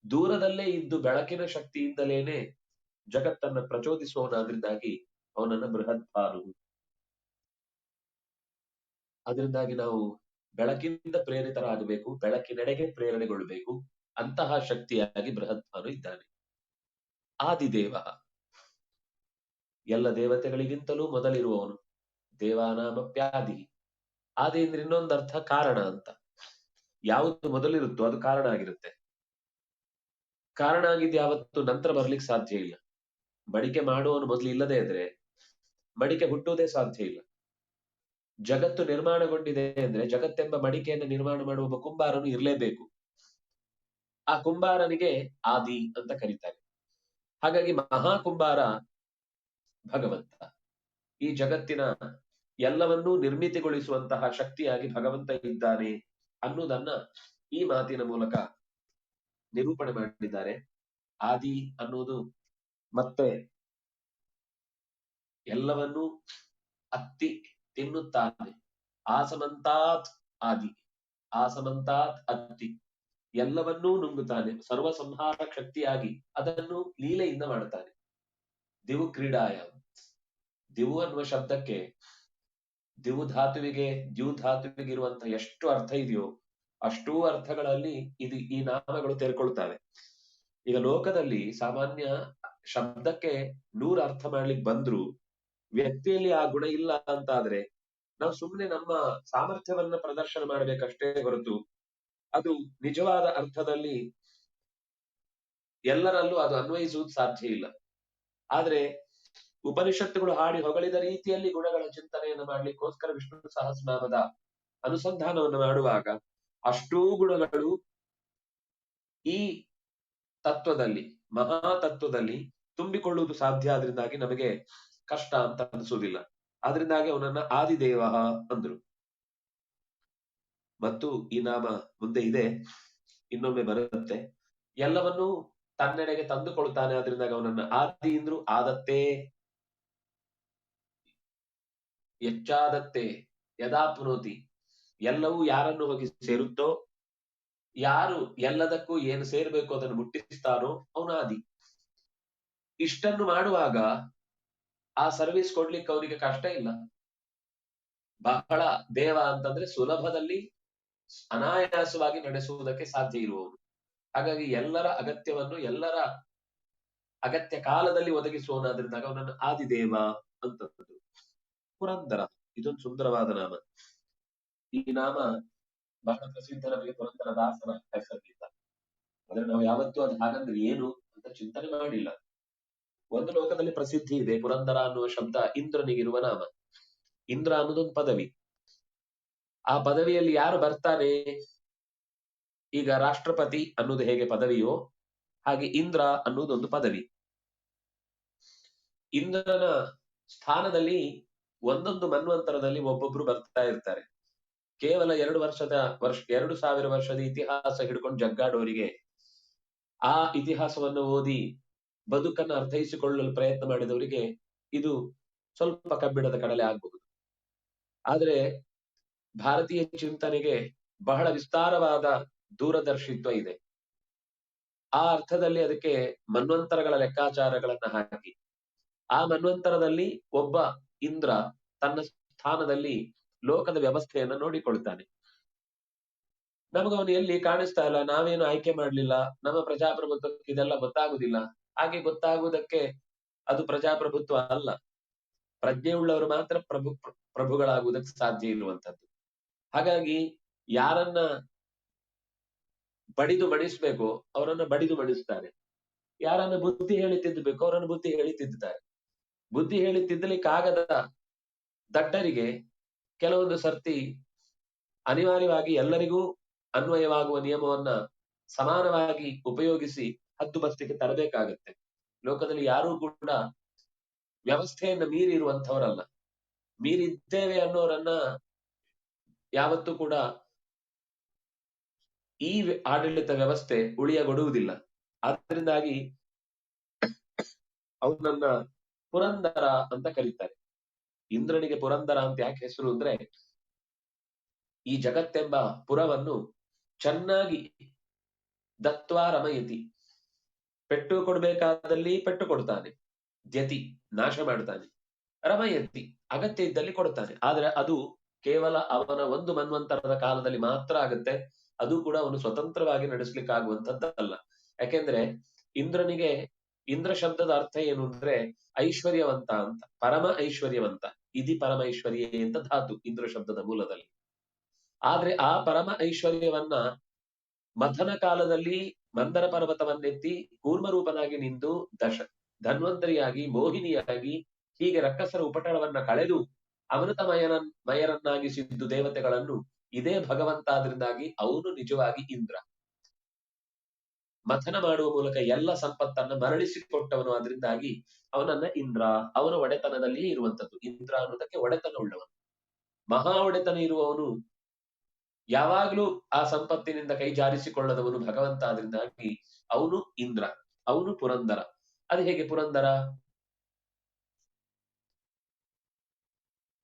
ದೂರದಲ್ಲೇ ಇದ್ದು ಬೆಳಕಿನ ಶಕ್ತಿಯಿಂದಲೇನೆ ಜಗತ್ತನ್ನ ಪ್ರಚೋದಿಸುವವನಾದ್ರಿಂದಾಗಿ ಅವನನ್ನ ಬೃಹತ್ ಭಾನು. ಅದರಿಂದಾಗಿ ನಾವು ಬೆಳಕಿನಿಂದ ಪ್ರೇರಿತರಾಗಬೇಕು, ಬೆಳಕಿನೆಡೆಗೆ ಪ್ರೇರಣೆಗೊಳ್ಳಬೇಕು. ಅಂತಹ ಶಕ್ತಿಯಾಗಿ ಬೃಹತ್ ಭಾನು ಇದ್ದಾನೆ. ಆದಿದೇವ, ಎಲ್ಲ ದೇವತೆಗಳಿಗಿಂತಲೂ ಮೊದಲಿರುವವನು. ದೇವಾನಾಮಪ್ಯಾದಿ. ಆದಿ ಅಂದ್ರೆ ಇನ್ನೊಂದರ್ಥ ಕಾರಣ ಅಂತ. ಯಾವುದು ಮೊದಲಿರುತ್ತೋ ಅದು ಕಾರಣ ಆಗಿರುತ್ತೆ. ಕಾರಣ ಆಗಿದ್ದು ಯಾವತ್ತು ನಂತರ ಬರ್ಲಿಕ್ಕೆ ಸಾಧ್ಯ ಇಲ್ಲ. ಮಡಿಕೆ ಮಾಡುವವನು ಮೊದಲು ಇಲ್ಲದೆ ಇದ್ರೆ ಮಡಿಕೆ ಹುಟ್ಟುವುದೇ ಸಾಧ್ಯ ಇಲ್ಲ. ಜಗತ್ತು ನಿರ್ಮಾಣಗೊಂಡಿದೆ ಅಂದ್ರೆ ಜಗತ್ತೆಂಬ ಮಡಿಕೆಯನ್ನು ನಿರ್ಮಾಣ ಮಾಡುವ ಒಬ್ಬ ಕುಂಬಾರನು ಇರಲೇಬೇಕು. ಆ ಕುಂಬಾರನಿಗೆ ಆದಿ ಅಂತ ಕರೀತಾರೆ. ಹಾಗಾಗಿ ಮಹಾಕುಂಬಾರ ಭಗವಂತ. ಈ ಜಗತ್ತಿನ ಎಲ್ಲವನ್ನೂ ನಿರ್ಮಿತಿಗೊಳಿಸುವಂತಹ ಶಕ್ತಿಯಾಗಿ ಭಗವಂತ ಇದ್ದಾನೆ ಅನ್ನುವುದನ್ನ ಈ ಮಾತಿನ ಮೂಲಕ ನಿರೂಪಣೆ ಮಾಡಿದ್ದಾರೆ. ಆದಿ ಅನ್ನುವುದು ಮತ್ತೆ ಎಲ್ಲವನ್ನೂ ಅತ್ತಿ ತಿನ್ನುತ್ತಾನೆ. ಆಸಮಂತಾತ್ ಆದಿ, ಆಸಮಂತಾತ್ ಅತ್ತಿ, ಎಲ್ಲವನ್ನೂ ನುಂಗುತ್ತಾನೆ. ಸರ್ವ ಸಂಹಾರ ಶಕ್ತಿಯಾಗಿ ಅದನ್ನು ಲೀಲೆಯಿಂದ ಮಾಡುತ್ತಾನೆ. ದಿವು ಕ್ರೀಡಾಯ. ದಿವು ಅನ್ನುವ ಶಬ್ದಕ್ಕೆ ದಿವು ಧಾತುವಿಗೆ ದ್ಯು ಧಾತುವಿಗೆ ಇರುವಂತಹ ಎಷ್ಟು ಅರ್ಥ ಇದೆಯೋ ಅಷ್ಟೂ ಅರ್ಥಗಳಲ್ಲಿ ಈ ನಾಮಗಳು ತೆರೆಕೊಳ್ತವೆ. ಈಗ ಲೋಕದಲ್ಲಿ ಸಾಮಾನ್ಯ ಶಬ್ದಕ್ಕೆ 100 ಅರ್ಥ ಮಾಡ್ಲಿಕ್ಕೆ ಬಂದ್ರು ವ್ಯಕ್ತಿಯಲ್ಲಿ ಆ ಗುಣ ಇಲ್ಲ ಅಂತಾದ್ರೆ ನಾವು ಸುಮ್ಮನೆ ನಮ್ಮ ಸಾಮರ್ಥ್ಯವನ್ನ ಪ್ರದರ್ಶನ ಮಾಡಬೇಕಷ್ಟೇ ಹೊರತು ಅದು ನಿಜವಾದ ಅರ್ಥದಲ್ಲಿ ಎಲ್ಲರಲ್ಲೂ ಅದು ಅನ್ವಯಿಸುವುದು ಸಾಧ್ಯ ಇಲ್ಲ. ಆದ್ರೆ ಉಪನಿಷತ್ತುಗಳು ಹಾಡಿ ಹೊಗಳಿದ ರೀತಿಯಲ್ಲಿ ಗುಣಗಳ ಚಿಂತನೆಯನ್ನು ಮಾಡ್ಲಿಕ್ಕೋಸ್ಕರ ವಿಷ್ಣು ಸಹಸ್ರನಾಮದ ಅನುಸಂಧಾನವನ್ನು ಮಾಡುವಾಗ ಅಷ್ಟೂ ಗುಣಗಳು ಈ ತತ್ವದಲ್ಲಿ, ಮಹಾತತ್ವದಲ್ಲಿ ತುಂಬಿಕೊಳ್ಳುವುದು ಸಾಧ್ಯ. ಆದ್ರಿಂದಾಗಿ ನಮಗೆ ಕಷ್ಟ ಅಂತ ಅನಿಸುವುದಿಲ್ಲ. ಆದ್ರಿಂದಾಗಿ ಅವನನ್ನ ಆದಿದೇವ ಅಂದ್ರು. ಮತ್ತು ಈ ನಾಮ ಮುಂದೆ ಇದೆ, ಇನ್ನೊಮ್ಮೆ ಬರುತ್ತೆ. ಎಲ್ಲವನ್ನೂ ತನ್ನೆಡೆಗೆ ತಂದುಕೊಳ್ತಾನೆ. ಆದ್ರಿಂದಾಗಿ ಅವನನ್ನ ಆದಿ ಅಂದ್ರು. ಆದತ್ತೇ, ಹೆಚ್ಚಾದತ್ತೆ, ಯದಾಪ್ನೋತಿ, ಎಲ್ಲವೂ ಯಾರನ್ನು ಹೋಗಿ ಸೇರುತ್ತೋ, ಯಾರು ಎಲ್ಲದಕ್ಕೂ ಏನು ಸೇರ್ಬೇಕು ಅದನ್ನು ಮುಟ್ಟಿಸ್ತಾನೋ ಅವನ ಆದಿ. ಇಷ್ಟನ್ನು ಮಾಡುವಾಗ ಆ ಸರ್ವಿಸ್ ಕೊಡ್ಲಿಕ್ಕೆ ಅವನಿಗೆ ಕಷ್ಟ ಇಲ್ಲ. ಬಹಳ ದೇವ ಅಂತಂದ್ರೆ ಸುಲಭದಲ್ಲಿ ಅನಾಯಾಸವಾಗಿ ನಡೆಸುವುದಕ್ಕೆ ಸಾಧ್ಯ ಇರುವವನು. ಹಾಗಾಗಿ ಎಲ್ಲರ ಅಗತ್ಯವನ್ನು ಎಲ್ಲರ ಅಗತ್ಯ ಕಾಲದಲ್ಲಿ ಒದಗಿಸುವವನಾದ್ರಿಂದಾಗ ಅವನನ್ನು ಆದಿದೇವ ಅಂತದ್ದು. ಪುರಂದರ, ಇದೊಂದು ಸುಂದರವಾದ ನಾಮ. ಈ ನಾಮ ಬಹಳ ಪ್ರಸಿದ್ಧ. ನಮಗೆ ಪುರಂದರ ದಾಸರ ಹೆಸರಿನಿಂದ. ಆದ್ರೆ ನಾವು ಯಾವತ್ತೂ ಅದು ಹಾಗಂದ್ರೆ ಏನು ಅಂತ ಚಿಂತನೆ ಮಾಡಿಲ್ಲ. ಒಂದು ಲೋಕದಲ್ಲಿ ಪ್ರಸಿದ್ಧಿ ಇದೆ. ಪುರಂದರ ಅನ್ನುವ ಶಬ್ದ ಇಂದ್ರನಿಗಿರುವ ನಾಮ. ಇಂದ್ರ ಅನ್ನೋದೊಂದು ಪದವಿ. ಆ ಪದವಿಯಲ್ಲಿ ಯಾರು ಬರ್ತಾನೆ? ಈಗ ರಾಷ್ಟ್ರಪತಿ ಅನ್ನೋದು ಹೇಗೆ ಪದವಿಯೋ ಹಾಗೆ ಇಂದ್ರ ಅನ್ನೋದೊಂದು ಪದವಿ. ಇಂದ್ರನ ಸ್ಥಾನದಲ್ಲಿ ಒಂದೊಂದು ಮನ್ವಂತರದಲ್ಲಿ ಒಬ್ಬೊಬ್ರು ಬರ್ತಾ ಇರ್ತಾರೆ. ಕೇವಲ 2000 ವರ್ಷದ ಇತಿಹಾಸ ಹಿಡ್ಕೊಂಡು ಜಗ್ಗಾಡೋರಿಗೆ ಆ ಇತಿಹಾಸವನ್ನು ಓದಿ ಬದುಕನ್ನು ಅರ್ಥೈಸಿಕೊಳ್ಳಲು ಪ್ರಯತ್ನ ಮಾಡಿದವರಿಗೆ ಇದು ಸ್ವಲ್ಪ ಕಬ್ಬಿಣದ ಕಡಲೆ ಆಗಬಹುದು. ಆದ್ರೆ ಭಾರತೀಯ ಚಿಂತನೆಗೆ ಬಹಳ ವಿಸ್ತಾರವಾದ ದೂರದರ್ಶಿತ್ವ ಇದೆ. ಆ ಅರ್ಥದಲ್ಲಿ ಅದಕ್ಕೆ ಮನ್ವಂತರಗಳ ಲೆಕ್ಕಾಚಾರಗಳನ್ನ ಹಾಕಿ ಆ ಮನ್ವಂತರದಲ್ಲಿ ಒಬ್ಬ ಇಂದ್ರ ತನ್ನ ಸ್ಥಾನದಲ್ಲಿ ಲೋಕದ ವ್ಯವಸ್ಥೆಯನ್ನ ನೋಡಿಕೊಳ್ತಾನೆ. ನಮಗವನು ಎಲ್ಲಿ ಕಾಣಿಸ್ತಾ ಇಲ್ಲ, ನಾವೇನು ಆಯ್ಕೆ ಮಾಡ್ಲಿಲ್ಲ, ನಮ್ಮ ಪ್ರಜಾಪ್ರಭುತ್ವಕ್ಕೆ ಇದೆಲ್ಲ ಗೊತ್ತಾಗುದಿಲ್ಲ. ಹಾಗೆ ಗೊತ್ತಾಗುವುದಕ್ಕೆ ಅದು ಪ್ರಜಾಪ್ರಭುತ್ವ ಅಲ್ಲ. ಪ್ರಜ್ಞೆ ಉಳ್ಳವರು ಮಾತ್ರ ಪ್ರಭುಗಳಾಗುವುದಕ್ಕೆ ಸಾಧ್ಯ ಇರುವಂತದ್ದು. ಹಾಗಾಗಿ ಯಾರನ್ನ ಬಡಿದು ಬಡಿಸ್ಬೇಕು ಅವರನ್ನ ಬಡಿದು ಬಡಿಸ್ತಾರೆ, ಯಾರನ್ನ ಬುದ್ಧಿ ಹೇಳಿ ತಿದ್ದಬೇಕು ಅವರನ್ನು ಬುದ್ಧಿ ಹೇಳಿ ತಿದ್ದುತ್ತಾರೆ. ಬುದ್ಧಿ ಹೇಳಿ ತಿದ್ದಲಿಕ್ಕಾಗದ ದಡ್ಡರಿಗೆ ಕೆಲವೊಂದು ಸರ್ತಿ ಅನಿವಾರ್ಯವಾಗಿ ಎಲ್ಲರಿಗೂ ಅನ್ವಯವಾಗುವ ನಿಯಮವನ್ನ ಸಮಾನವಾಗಿ ಉಪಯೋಗಿಸಿ ಹದ್ದುಬಸ್ತಿಗೆ ತರಬೇಕಾಗತ್ತೆ. ಲೋಕದಲ್ಲಿ ಯಾರೂ ಕೂಡ ವ್ಯವಸ್ಥೆಯನ್ನ ಮೀರಿ ಇರುವಂತವರಲ್ಲ. ಮೀರಿದ್ದೇವೆ ಅನ್ನೋರನ್ನ ಯಾವತ್ತೂ ಕೂಡ ಈ ಆಡಳಿತ ವ್ಯವಸ್ಥೆ ಉಳಿಯಗೊಡುವುದಿಲ್ಲ. ಆದ್ರಿಂದಾಗಿ ಅವನನ್ನ ಪುರಂದರ ಅಂತ ಕರೀತಾರೆ. ಇಂದ್ರನಿಗೆ ಪುರಂದರ ಅಂತ ಯಾಕೆ ಹೆಸರು ಅಂದ್ರೆ, ಈ ಜಗತ್ತೆಂಬ ಪುರವನ್ನು ಚೆನ್ನಾಗಿ ದತ್ವಾ ರಮಯತಿ, ಪೆಟ್ಟು ಕೊಡ್ಬೇಕಾದಲ್ಲಿ ಪೆಟ್ಟು ಕೊಡ್ತಾನೆ, ದ್ಯತಿ ನಾಶ ಮಾಡ್ತಾನೆ, ರಮಯತಿ ಅಗತ್ಯ ಇದ್ದಲ್ಲಿ ಕೊಡ್ತಾನೆ. ಆದ್ರೆ ಅದು ಕೇವಲ ಅವನ ಒಂದು ಮನ್ವಂತರದ ಕಾಲದಲ್ಲಿ ಮಾತ್ರ ಆಗತ್ತೆ. ಅದು ಕೂಡ ಅವನು ಸ್ವತಂತ್ರವಾಗಿ ನಡೆಸ್ಲಿಕ್ಕಾಗುವಂತದ್ದಲ್ಲ. ಯಾಕೆಂದ್ರೆ ಇಂದ್ರನಿಗೆ, ಇಂದ್ರ ಶಬ್ದದ ಅರ್ಥ ಏನು ಅಂದ್ರೆ ಐಶ್ವರ್ಯವಂತ ಅಂತ, ಪರಮ ಐಶ್ವರ್ಯವಂತ. ಇದಿ ಪರಮ ಐಶ್ವರ್ಯ ಅಂತ ಧಾತು ಇಂದ್ರ ಶಬ್ದದ ಮೂಲದಲ್ಲಿ. ಆದ್ರೆ ಆ ಪರಮ ಐಶ್ವರ್ಯವನ್ನ ಮಥನ ಕಾಲದಲ್ಲಿ ಮಂದರ ಪರ್ವತವನ್ನೆತ್ತಿ ಕೂರ್ಮರೂಪನಾಗಿ ನಿಂತು ಧನ್ವಂತರಿಯಾಗಿ ಮೋಹಿನಿಯಾಗಿ ಹೀಗೆ ರಕ್ಕಸರ ಉಪಟಳವನ್ನ ಕಳೆದು ಮಯರನ್ನಾಗಿಸಿದ್ದು ದೇವತೆಗಳನ್ನು ಇದೇ ಭಗವಂತ. ಆದ್ರಿಂದಾಗಿ ಅವನು ನಿಜವಾಗಿ ಇಂದ್ರ. ಮಥನ ಮಾಡುವ ಮೂಲಕ ಎಲ್ಲ ಸಂಪತ್ತನ್ನ ಮರಳಿಸಿಕೊಟ್ಟವನು. ಆದ್ರಿಂದಾಗಿ ಅವನನ್ನ ಇಂದ್ರ, ಅವನ ಒಡೆತನದಲ್ಲಿಯೇ ಇರುವಂತದ್ದು. ಇಂದ್ರ ಅನ್ನೋದಕ್ಕೆ ಒಡೆತನ ಉಳ್ಳವನು, ಮಹಾ ಒಡೆತನ ಇರುವವನು, ಯಾವಾಗ್ಲೂ ಆ ಸಂಪತ್ತಿನಿಂದ ಕೈ ಜಾರಿಸಿಕೊಳ್ಳದವನು ಭಗವಂತ. ಆದ್ರಿಂದಾಗಿ ಅವನು ಇಂದ್ರ, ಅವನು ಪುರಂದರ. ಅದು ಹೇಗೆ ಪುರಂದರ?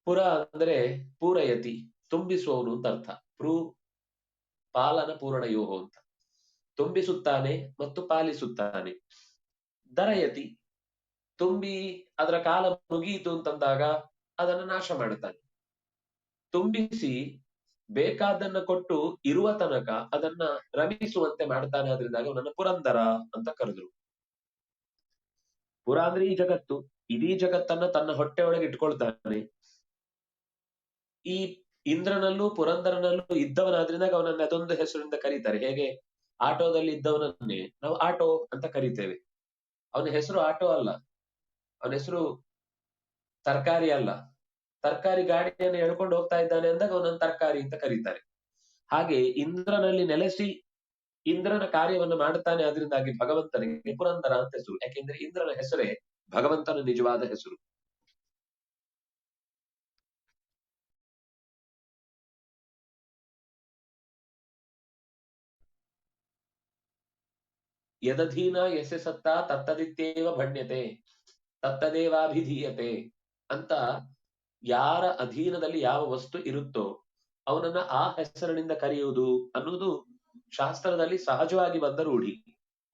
ಪುರ ಅಂದ್ರೆ ಪೂರಯತಿ, ತುಂಬಿಸುವವನು ಅಂತ ಅರ್ಥ. ಪಾಲನ ಪೂರ್ಣ ಯೋಹೋ ಅಂತ, ತುಂಬಿಸುತ್ತಾನೆ ಮತ್ತು ಪಾಲಿಸುತ್ತಾನೆ. ದರಯತಿ, ತುಂಬಿ ಅದರ ಕಾಲ ಮುಗಿಯಿತು ಅಂತಂದಾಗ ಅದನ್ನು ನಾಶ ಮಾಡುತ್ತಾನೆ. ತುಂಬಿಸಿ ಬೇಕಾದನ್ನ ಕೊಟ್ಟು ಇರುವ ತನಕ ಅದನ್ನ ರಮಿಸುವಂತೆ ಮಾಡ್ತಾನೆ. ಆದ್ರಿಂದಾಗಿ ಅವನನ್ನ ಪುರಂದರ ಅಂತ ಕರೆದ್ರು. ಪುರ ಅಂದ್ರೆ ಈ ಜಗತ್ತು, ಇಡೀ ಜಗತ್ತನ್ನ ತನ್ನ ಹೊಟ್ಟೆ ಒಳಗೆ ಇಟ್ಕೊಳ್ತಾನೆ. ಈ ಇಂದ್ರನಲ್ಲೂ ಪುರಂದರನಲ್ಲೂ ಇದ್ದವನಾದ್ರಿಂದಾಗ ಅವನನ್ನ ಅದೊಂದು ಹೆಸರಿಂದ ಕರೀತಾರೆ. ಹೇಗೆ ಆಟೋದಲ್ಲಿ ಇದ್ದವನನ್ನೇ ನಾವು ಆಟೋ ಅಂತ ಕರಿತೇವೆ. ಅವನ ಹೆಸರು ಆಟೋ ಅಲ್ಲ, ಅವನ ಹೆಸರು ತರಕಾರಿ ಅಲ್ಲ. ತರಕಾರಿ ಗಾಡಿಯನ್ನು ಎಳ್ಕೊಂಡು ಹೋಗ್ತಾ ಇದ್ದಾನೆ ಅಂದಾಗ ಅವನನ್ನು ತರಕಾರಿ ಅಂತ ಕರೀತಾರೆ. ಹಾಗೆ ಇಂದ್ರನಲ್ಲಿ ನೆಲೆಸಿ ಇಂದ್ರನ ಕಾರ್ಯವನ್ನು ಮಾಡುತ್ತಾನೆ. ಅದರಿಂದಾಗಿ ಭಗವಂತನಿಗೆ ಪುರಂದರ ಅಂತ ಹೆಸರು. ಯಾಕೆಂದ್ರೆ ಇಂದ್ರನ ಹೆಸರೇ ಭಗವಂತನ ನಿಜವಾದ ಹೆಸರು. ಯದಧೀನ ಯಸ್ಯ ಸತ್ತ ತತ್ತದಿತ್ಯೇವ ಭಣ್ಯತೆ ತತ್ತದೇವಾಭಿಧೀಯತೆ ಅಂತ, ಯಾರ ಅಧೀನದಲ್ಲಿ ಯಾವ ವಸ್ತು ಇರುತ್ತೋ ಅವನನ್ನ ಆ ಹೆಸರಿನಿಂದ ಕರೆಯುವುದು ಅನ್ನುವುದು ಶಾಸ್ತ್ರದಲ್ಲಿ ಸಹಜವಾಗಿ ಬಂದ ರೂಢಿ.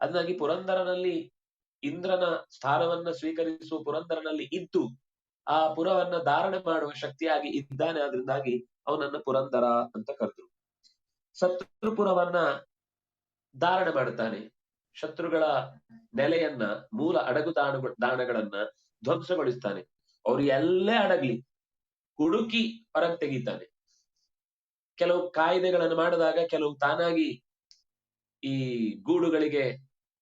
ಅದನ್ನಾಗಿ ಪುರಂದರನಲ್ಲಿ ಇಂದ್ರನ ಸ್ಥಾನವನ್ನ ಸ್ವೀಕರಿಸುವ ಪುರಂದರನಲ್ಲಿ ಇದ್ದು ಆ ಪುರವನ್ನ ಧಾರಣೆ ಮಾಡುವ ಶಕ್ತಿಯಾಗಿ ಇದ್ದಾನೆ. ಆದ್ರಿಂದಾಗಿ ಅವನನ್ನ ಪುರಂದರ ಅಂತ ಕರೆದ್ರು. ಶತ್ರುಪುರವನ್ನ ಧಾರಣೆ ಮಾಡುತ್ತಾನೆ. ಶತ್ರುಗಳ ನೆಲೆಯನ್ನ, ಮೂಲ ಅಡಗು ದಾಣಗಳನ್ನ ಧ್ವಂಸಗೊಳಿಸ್ತಾನೆ. ಅವ್ರು ಎಲ್ಲೇ ಅಡಗ್ಲಿ ಹುಡುಕಿ ಹೊರಗೆ ತೆಗಿತಾನೆ. ಕೆಲವು ಕಾಯ್ದೆಗಳನ್ನು ಮಾಡಿದಾಗ ಕೆಲವು ತಾನಾಗಿ ಈ ಗೂಡುಗಳಿಗೆ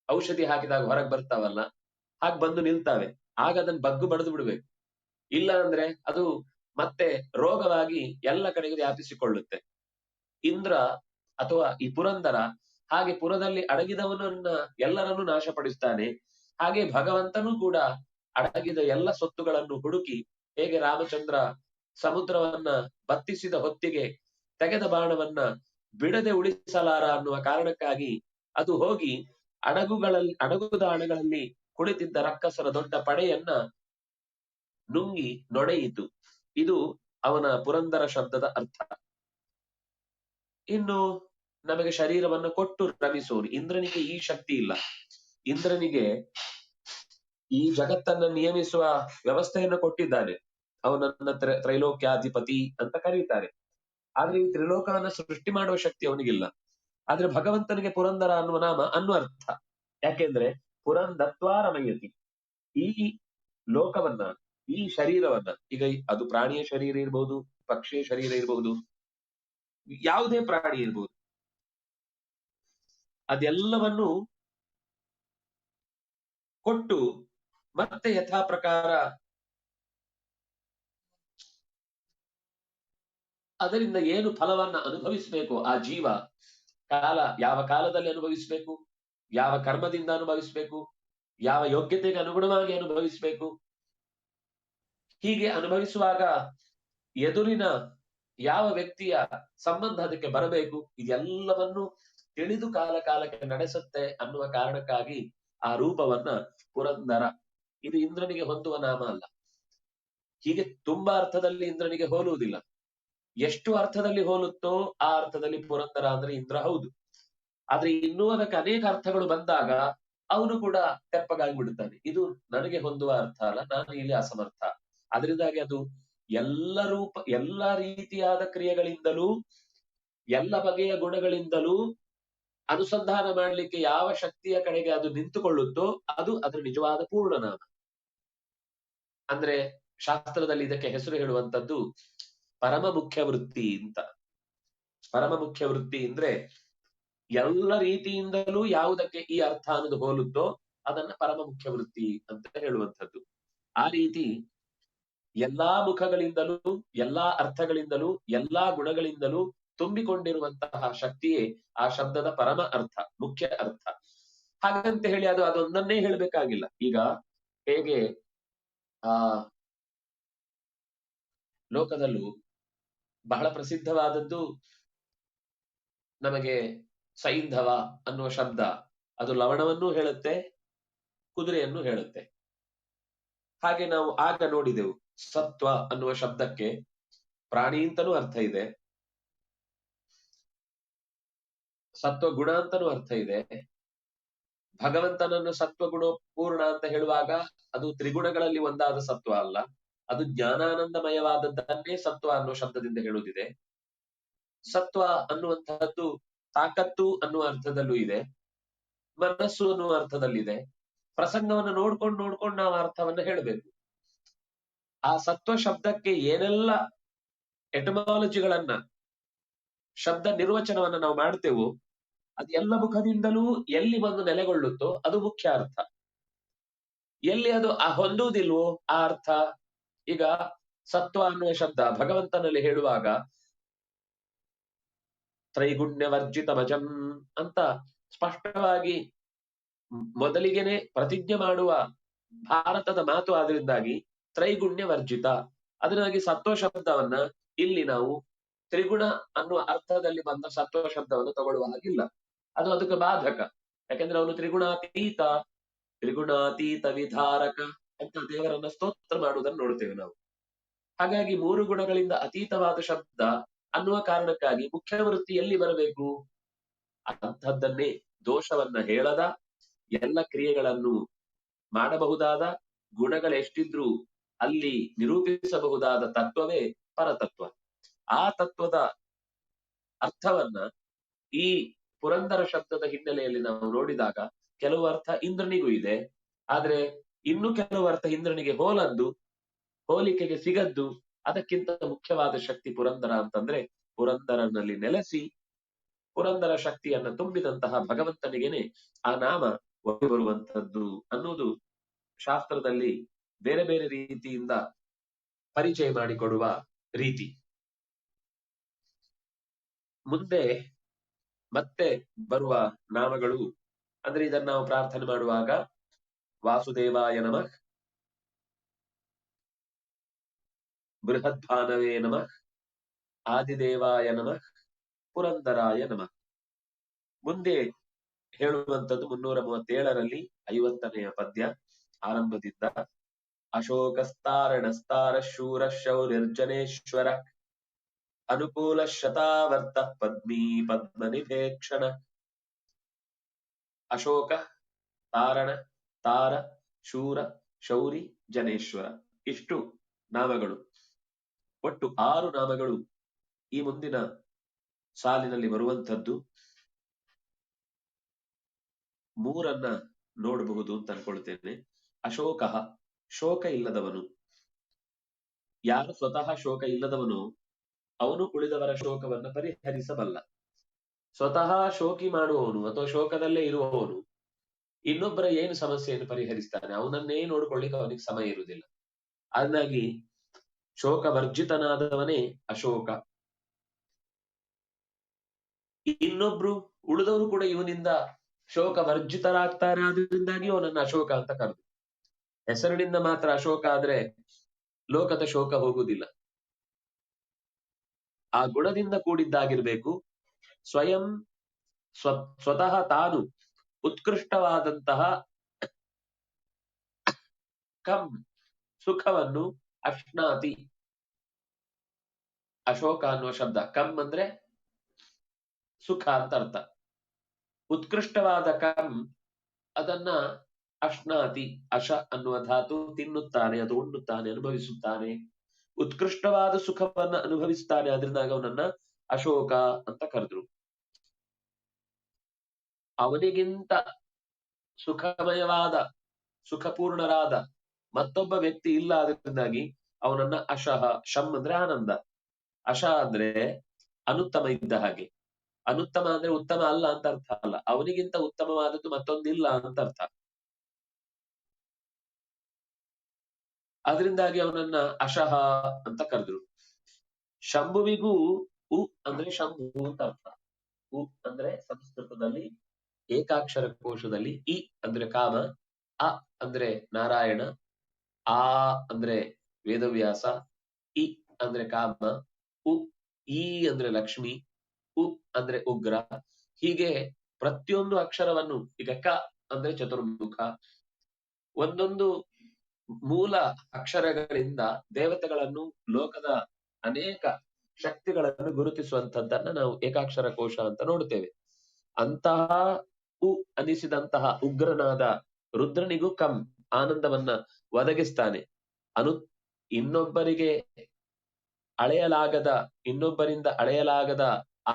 ಔಷಧಿ ಹಾಕಿದಾಗ ಹೊರಗೆ ಬರ್ತಾವಲ್ಲ, ಹಾಗೆ ಬಂದು ನಿಲ್ತಾವೆ. ಆಗ ಅದನ್ನ ಬಗ್ಗು ಬಡಿದು ಬಿಡ್ಬೇಕು. ಇಲ್ಲ ಅಂದ್ರೆ ಅದು ಮತ್ತೆ ರೋಗವಾಗಿ ಎಲ್ಲ ಕಡೆಗೂ ವ್ಯಾಪಿಸಿಕೊಳ್ಳುತ್ತೆ. ಇಂದ್ರ ಅಥವಾ ಈ ಪುರಂದರ ಹಾಗೆ ಪುರದಲ್ಲಿ ಅಡಗಿದವನನ್ನ ಎಲ್ಲರನ್ನೂ ನಾಶಪಡಿಸ್ತಾನೆ. ಹಾಗೆ ಭಗವಂತನೂ ಕೂಡ ಅಡಗಿದ ಎಲ್ಲ ಸೊತ್ತುಗಳನ್ನು ಹುಡುಕಿ, ಹೇಗೆ ರಾಮಚಂದ್ರ ಸಮುದ್ರವನ್ನ ಬತ್ತಿಸಿದ ಹೊತ್ತಿಗೆ ತೆಗೆದ ಬಾಣವನ್ನ ಬಿಡದೆ ಉಳಿಸಲಾರ ಅನ್ನುವ ಕಾರಣಕ್ಕಾಗಿ ಅದು ಹೋಗಿ ಅಡಗುದಾಣಗಳಲ್ಲಿ ಕುಳಿತಿದ್ದ ರಕ್ಕಸರ ದೊಡ್ಡ ಪಡೆಯನ್ನ ನುಂಗಿ ನೊಡೆಯಿತು. ಇದು ಅವನ ಪುರಂದರ ಶಬ್ದದ ಅರ್ಥ. ಇನ್ನು ನಮಗೆ ಶರೀರವನ್ನು ಕೊಟ್ಟು ರಮಿಸೋನು. ಇಂದ್ರನಿಗೆ ಈ ಶಕ್ತಿ ಇಲ್ಲ. ಇಂದ್ರನಿಗೆ ಈ ಜಗತ್ತನ್ನ ನಿಯಮಿಸುವ ವ್ಯವಸ್ಥೆಯನ್ನು ಕೊಟ್ಟಿದ್ದಾನೆ. ಅವನನ್ನ ತ್ರೈಲೋಕ್ಯಾಧಿಪತಿ ಅಂತ ಕರೀತಾರೆ. ಆದ್ರೆ ಈ ತ್ರಿಲೋಕವನ್ನ ಸೃಷ್ಟಿ ಮಾಡುವ ಶಕ್ತಿ ಅವನಿಗಿಲ್ಲ. ಆದ್ರೆ ಭಗವಂತನಿಗೆ ಪುರಂದರ ಅನ್ನುವ ನಾಮ ಅನ್ನುವ ಅರ್ಥ. ಯಾಕೆಂದ್ರೆ ಪುರಂದತ್ವಾ ರಮಯತಿ, ಈ ಲೋಕವನ್ನ, ಈ ಶರೀರವನ್ನ, ಈಗ ಅದು ಪ್ರಾಣಿಯ ಶರೀರ ಇರ್ಬಹುದು, ಪಕ್ಷಿಯ ಶರೀರ ಇರಬಹುದು, ಯಾವುದೇ ಪ್ರಾಣಿ ಇರ್ಬಹುದು, ಅದೆಲ್ಲವನ್ನು ಕೊಟ್ಟು ಮತ್ತೆ ಯಥಾ ಪ್ರಕಾರ ಅದರಿಂದ ಏನು ಫಲವನ್ನ ಅನುಭವಿಸಬೇಕು ಆ ಜೀವ, ಯಾವ ಕಾಲದಲ್ಲಿ ಅನುಭವಿಸಬೇಕು, ಯಾವ ಕರ್ಮದಿಂದ ಅನುಭವಿಸಬೇಕು, ಯಾವ ಯೋಗ್ಯತೆಗೆ ಅನುಗುಣವಾಗಿ ಅನುಭವಿಸಬೇಕು, ಹೀಗೆ ಅನುಭವಿಸುವಾಗ ಎದುರಿನ ಯಾವ ವ್ಯಕ್ತಿಯ ಸಂಬಂಧ ಅದಕ್ಕೆ ಬರಬೇಕು, ಇದೆಲ್ಲವನ್ನು ತಿಳಿದು ಕಾಲಕ್ಕೆ ನಡೆಸುತ್ತೆ ಅನ್ನುವ ಕಾರಣಕ್ಕಾಗಿ ಆ ರೂಪವನ್ನ ಪುರಂದರ, ಇದು ಇಂದ್ರನಿಗೆ ಹೊಂದುವ ನಾಮ ಅಲ್ಲ. ಹೀಗೆ ತುಂಬಾ ಅರ್ಥದಲ್ಲಿ ಇಂದ್ರನಿಗೆ ಹೋಲುವುದಿಲ್ಲ. ಎಷ್ಟು ಅರ್ಥದಲ್ಲಿ ಹೋಲುತ್ತೋ ಆ ಅರ್ಥದಲ್ಲಿ ಪುರಂದರ ಅಂದ್ರೆ ಇಂದ್ರ ಹೌದು. ಆದ್ರೆ ಇನ್ನೂ ಅದಕ್ಕೆ ಅನೇಕ ಅರ್ಥಗಳು ಬಂದಾಗ ಅವನು ಕೂಡ ತೆಪ್ಪಗಾಗಿ ಬಿಡುತ್ತಾನೆ. ಇದು ನನಗೆ ಹೊಂದುವ ಅರ್ಥ ಅಲ್ಲ, ನಾನು ಇಲ್ಲಿ ಅಸಮರ್ಥ. ಅದರಿಂದಾಗಿ ಅದು ಎಲ್ಲ ರೀತಿಯಾದ ಕ್ರಿಯೆಗಳಿಂದಲೂ, ಎಲ್ಲ ಬಗೆಯ ಗುಣಗಳಿಂದಲೂ ಅನುಸಂಧಾನ ಮಾಡಲಿಕ್ಕೆ ಯಾವ ಶಕ್ತಿಯ ಕಡೆಗೆ ಅದು ನಿಂತುಕೊಳ್ಳುತ್ತೋ ಅದು ಅದರ ನಿಜವಾದ ಪೂರ್ಣನಾಮ. ಅಂದ್ರೆ ಶಾಸ್ತ್ರದಲ್ಲಿ ಇದಕ್ಕೆ ಹೆಸರು ಹೇಳುವಂತದ್ದು ಪರಮ ಮುಖ್ಯ ವೃತ್ತಿ ಅಂತ. ಪರಮ ಮುಖ್ಯ ವೃತ್ತಿ ಅಂದ್ರೆ ಎಲ್ಲ ರೀತಿಯಿಂದಲೂ ಯಾವುದಕ್ಕೆ ಈ ಅರ್ಥ ಅನ್ನೋದು ಹೋಲುತ್ತೋ ಅದನ್ನ ಪರಮ ಮುಖ್ಯ ವೃತ್ತಿ ಅಂತ ಹೇಳುವಂಥದ್ದು. ಆ ರೀತಿ ಎಲ್ಲಾ ಮುಖಗಳಿಂದಲೂ, ಎಲ್ಲಾ ಅರ್ಥಗಳಿಂದಲೂ, ಎಲ್ಲಾ ಗುಣಗಳಿಂದಲೂ ತುಂಬಿಕೊಂಡಿರುವಂತಹ ಶಕ್ತಿಯೇ ಆ ಶಬ್ದದ ಪರಮ ಅರ್ಥ, ಮುಖ್ಯ ಅರ್ಥ. ಹಾಗಂತ ಹೇಳಿ ಅದೊಂದನ್ನೇ ಹೇಳಬೇಕಾಗಿಲ್ಲ. ಈಗ ಹೇಗೆ ಆ ಲೋಕದಲ್ಲೂ ಬಹಳ ಪ್ರಸಿದ್ಧವಾದದ್ದು ನಮಗೆ ಸೈಂಧವ ಅನ್ನುವ ಶಬ್ದ, ಅದು ಲವಣವನ್ನೂ ಹೇಳುತ್ತೆ, ಕುದುರೆಯನ್ನು ಹೇಳುತ್ತೆ. ಹಾಗೆ ನಾವು ಆಗ ನೋಡಿದೆವು ಸತ್ವ ಅನ್ನುವ ಶಬ್ದಕ್ಕೆ ಪ್ರಾಣಿ ಅಂತನೂ ಅರ್ಥ ಇದೆ, ಸತ್ವ ಗುಣ ಅಂತನೂ ಅರ್ಥ ಇದೆ. ಭಗವಂತನನ್ನು ಸತ್ವ ಗುಣ ಪೂರ್ಣ ಅಂತ ಹೇಳುವಾಗ ಅದು ತ್ರಿಗುಣಗಳಲ್ಲಿ ಒಂದಾದ ಸತ್ವ ಅಲ್ಲ, ಅದು ಜ್ಞಾನಾನಂದಮಯವಾದದ್ದನ್ನೇ ಸತ್ವ ಅನ್ನುವ ಶಬ್ದದಿಂದ ಹೇಳುವುದಿದೆ. ಸತ್ವ ಅನ್ನುವಂತಹದ್ದು ತಾಕತ್ತು ಅನ್ನುವ ಅರ್ಥದಲ್ಲೂ ಇದೆ, ಮನಸ್ಸು ಅನ್ನುವ ಅರ್ಥದಲ್ಲಿದೆ. ಪ್ರಸಂಗವನ್ನು ನೋಡ್ಕೊಂಡು ನಾವು ಅರ್ಥವನ್ನ ಹೇಳಬೇಕು. ಆ ಸತ್ವ ಶಬ್ದಕ್ಕೆ ಏನೆಲ್ಲ ಎಟಮಾಲಜಿಗಳನ್ನ, ಶಬ್ದ ನಿರ್ವಚನವನ್ನ ನಾವು ಮಾಡ್ತೇವೋ ಅದು ಎಲ್ಲ ಮುಖದಿಂದಲೂ ಎಲ್ಲಿ ಬಂದು ನೆಲೆಗೊಳ್ಳುತ್ತೋ ಅದು ಮುಖ್ಯ ಅರ್ಥ. ಎಲ್ಲಿ ಅದು ಹೊಂದುವುದಿಲ್ವೋ ಆ ಅರ್ಥ, ಈಗ ಸತ್ವ ಅನ್ನುವ ಶಬ್ದ ಭಗವಂತನಲ್ಲಿ ಹೇಳುವಾಗ ತ್ರೈಗುಣ್ಯವರ್ಜಿತ ಭಜಂ ಅಂತ ಸ್ಪಷ್ಟವಾಗಿ ಮೊದಲಿಗೆನೆ ಪ್ರತಿಜ್ಞೆ ಮಾಡುವ ಭಾರತದ ಮಾತು. ಆದ್ರಿಂದಾಗಿ ತ್ರೈಗುಣ್ಯವರ್ಜಿತ, ಅದನ್ನಾಗಿ ಸತ್ವ ಶಬ್ದವನ್ನ ಇಲ್ಲಿ ನಾವು ತ್ರಿಗುಣ ಅನ್ನುವ ಅರ್ಥದಲ್ಲಿ ಬಂದ ಸತ್ವ ಶಬ್ದವನ್ನು ತಗೊಳ್ಳುವ ಹಾಗಿಲ್ಲ, ಅದು ಅದಕ್ಕೆ ಬಾಧಕ. ಯಾಕೆಂದ್ರೆ ಅವನು ತ್ರಿಗುಣಾತೀತ ವಿಧಾರಕ ಅಂತ ದೇವರನ್ನ ಸ್ತೋತ್ರ ಮಾಡುವುದನ್ನು ನೋಡ್ತೇವೆ ನಾವು. ಹಾಗಾಗಿ 3 ಗುಣಗಳಿಂದ ಅತೀತವಾದ ಶಬ್ದ ಅನ್ನುವ ಕಾರಣಕ್ಕಾಗಿ ಮುಖ್ಯ ವೃತ್ತಿ ಎಲ್ಲಿ ಬರಬೇಕು, ಅಂಥದ್ದನ್ನೇ ದೋಷವನ್ನ ಹೇಳದ, ಎಲ್ಲ ಕ್ರಿಯೆಗಳನ್ನು ಮಾಡಬಹುದಾದ, ಗುಣಗಳೆಷ್ಟಿದ್ರೂ ಅಲ್ಲಿ ನಿರೂಪಿಸಬಹುದಾದ ತತ್ವವೇ ಪರತತ್ವ. ಆ ತತ್ವದ ಅರ್ಥವನ್ನ ಈ ಪುರಂದರ ಶಬ್ದದ ಹಿನ್ನೆಲೆಯಲ್ಲಿ ನಾವು ನೋಡಿದಾಗ ಕೆಲವು ಅರ್ಥ ಇಂದ್ರನಿಗೂ ಇದೆ, ಆದ್ರೆ ಇನ್ನು ಕೆಲವು ಅರ್ಥ ಇಂದ್ರನಿಗೆ ಹೋಲಿಕೆಗೆ ಸಿಗದ್ದು. ಅದಕ್ಕಿಂತ ಮುಖ್ಯವಾದ ಶಕ್ತಿ ಪುರಂದರ ಅಂತಂದ್ರೆ ಪುರಂದರನಲ್ಲಿ ನೆಲೆಸಿ ಪುರಂದರ ಶಕ್ತಿಯನ್ನ ತುಂಬಿದಂತಹ ಭಗವಂತನಿಗೆನೆ ಆ ನಾಮ ಒಬ್ಬಿ ಬರುವಂತದ್ದು ಅನ್ನುವುದು ಶಾಸ್ತ್ರದಲ್ಲಿ ಬೇರೆ ಬೇರೆ ರೀತಿಯಿಂದ ಪರಿಚಯ ಮಾಡಿಕೊಡುವ ರೀತಿ. ಮುಂದೆ ಮತ್ತೆ ಬರುವ ನಾಮಗಳು ಅಂದ್ರೆ ಇದನ್ನು ನಾವು ಪ್ರಾರ್ಥನೆ ಮಾಡುವಾಗ ವಾಸುದೇವಾಯ ನಮಃ, ಬೃಹದ್ಭಾನವೇ ನಮಃ, ಆದಿದೇವಾಯ ನಮಃ, ಪುರಂದರಾಯ ನಮಃ. ಮುಂದೆ ಹೇಳುವಂತದ್ದು 337ರಲ್ಲಿ 50ನೆಯ ಪದ್ಯ ಆರಂಭದಿಂದ ಅಶೋಕಸ್ತಾರಣಸ್ತಾರ ಶೂರ ಶೌರ್ಯರ್ಜನೇಶ್ವರ ಅನುಕೂಲ ಶತಾವರ್ತ ಪದ್ಮೀ ಪದ್ಮನಿಭೇಕ್ಷಣ. ಅಶೋಕ, ತಾರಣ, ತಾರ, ಶೂರ, ಶೌರಿ, ಜನೇಶ್ವರ, ಇಷ್ಟು ನಾಮಗಳು, ಒಟ್ಟು 6 ನಾಮಗಳು ಈ ಮುಂದಿನ ಸಾಲಿನಲ್ಲಿ ಬರುವಂತದ್ದು ಮೂರನ್ನ ನೋಡಬಹುದು ಅಂತ ಅನ್ಕೊಳ್ತೇನೆ. ಅಶೋಕ, ಶೋಕ ಇಲ್ಲದವನು. ಯಾರು ಸ್ವತಃ ಶೋಕ ಇಲ್ಲದವನು ಅವನು ಉಳಿದವರ ಶೋಕವನ್ನ ಪರಿಹರಿಸಬಲ್ಲ. ಸ್ವತಃ ಶೋಕಿ ಮಾಡುವವನು ಅಥವಾ ಶೋಕದಲ್ಲೇ ಇರುವವನು ಇನ್ನೊಬ್ಬರ ಏನು ಸಮಸ್ಯೆಯನ್ನು ಪರಿಹರಿಸ್ತಾನೆ, ಅವನನ್ನೇ ನೋಡ್ಕೊಳ್ಳಿಕ್ಕೆ ಅವನಿಗೆ ಸಮಯ ಇರುವುದಿಲ್ಲ. ಹಾಗಾಗಿ ಶೋಕ ವರ್ಜಿತನಾದವನೇ ಅಶೋಕ. ಇನ್ನೊಬ್ರು ಉಳಿದವರು ಕೂಡ ಇವನಿಂದ ಶೋಕ ವರ್ಜಿತರಾಗ್ತಾರೆ, ಆದ್ರಿಂದಾಗಿ ಅವನನ್ನ ಅಶೋಕ ಅಂತ ಕರೆದು. ಹೆಸರಿನಿಂದ ಮಾತ್ರ ಅಶೋಕ ಆದ್ರೆ ಲೋಕದ ಶೋಕ ಹೋಗುವುದಿಲ್ಲ. ಆ ಗುಣದಿಂದ ಕೂಡಿದ್ದಾಗಿರ್ಬೇಕು. ಸ್ವಯಂ ಸ್ವತಃ ತಾನು ಉತ್ಕೃಷ್ಟವಾದಂತಹ ಕಂ ಸುಖವನ್ನು ಅಶ್ನಾತಿ. ಅಶೋಕ ಅನ್ನುವ ಶಬ್ದ ಕಂ ಅಂದ್ರೆ ಸುಖ ಅಂತ ಅರ್ಥ. ಉತ್ಕೃಷ್ಟವಾದ ಕಂ ಅದನ್ನ ಅಶ್ನಾತಿ. ಅಶ ಅನ್ನುವ ಧಾತು ತಿನ್ನುತ್ತಾನೆ, ಅದು ಉಣ್ಣುತ್ತಾನೆ, ಅನುಭವಿಸುತ್ತಾನೆ. ಉತ್ಕೃಷ್ಟವಾದ ಸುಖವನ್ನ ಅನುಭವಿಸುತ್ತಾನೆ, ಅದರಿಂದಾಗ ಅವನನ್ನ ಅಶೋಕ ಅಂತ ಕರೆದ್ರು. ಅವನಿಗಿಂತ ಸುಖಮಯವಾದ ಸುಖಪೂರ್ಣರಾದ ಮತ್ತೊಬ್ಬ ವ್ಯಕ್ತಿ ಇಲ್ಲ, ಅದರಿಂದಾಗಿ ಅವನನ್ನ ಅಶಃ. ಶಂ ಅಂದ್ರೆ ಆನಂದ, ಅಶ ಅಂದ್ರೆ ಅನುತ್ತಮ ಇದ್ದ ಹಾಗೆ. ಅನುತ್ತಮ ಅಂದ್ರೆ ಉತ್ತಮ ಅಲ್ಲ ಅಂತ ಅರ್ಥ ಅಲ್ಲ, ಅವನಿಗಿಂತ ಉತ್ತಮವಾದದ್ದು ಮತ್ತೊಂದಿಲ್ಲ ಅಂತ ಅರ್ಥ. ಅದರಿಂದಾಗಿ ಅವನನ್ನ ಅಶಃ ಅಂತ ಕರೆದ್ರು. ಶಂಭುವಿಗೂ ಉ ಅಂದ್ರೆ ಶಂಭು ಅಂತ ಅರ್ಥ. ಉ ಅಂದ್ರೆ ಸಂಸ್ಕೃತದಲ್ಲಿ ಏಕಾಕ್ಷರ ಕೋಶದಲ್ಲಿ ಇ ಅಂದ್ರೆ ಕಾಮ, ಅ ಅಂದ್ರೆ ನಾರಾಯಣ, ಆ ಅಂದ್ರೆ ವೇದವ್ಯಾಸ, ಇ ಅಂದ್ರೆ ಕಾಮ, ಉ ಈ ಅಂದ್ರೆ ಲಕ್ಷ್ಮಿ, ಉ ಅಂದ್ರೆ ಉಗ್ರ. ಹೀಗೆ ಪ್ರತಿಯೊಂದು ಅಕ್ಷರವನ್ನು, ಈಗ ಕ ಅಂದ್ರೆ ಚತುರ್ಮುಖ, ಒಂದೊಂದು ಮೂಲ ಅಕ್ಷರಗಳಿಂದ ದೇವತೆಗಳನ್ನು, ಲೋಕದ ಅನೇಕ ಶಕ್ತಿಗಳನ್ನು ಗುರುತಿಸುವಂತದ್ದನ್ನ ನಾವು ಏಕಾಕ್ಷರ ಕೋಶ ಅಂತ ನೋಡುತ್ತೇವೆ. ಅಂತಹ ಉ ಅನಿಸಿದಂತಹ ಉಗ್ರನಾದ ರುದ್ರನಿಗೂ ಕಂ ಆನಂದವನ್ನ ಒದಗಿಸ್ತಾನೆ. ಇನ್ನೊಬ್ಬರಿಂದ ಅಳೆಯಲಾಗದ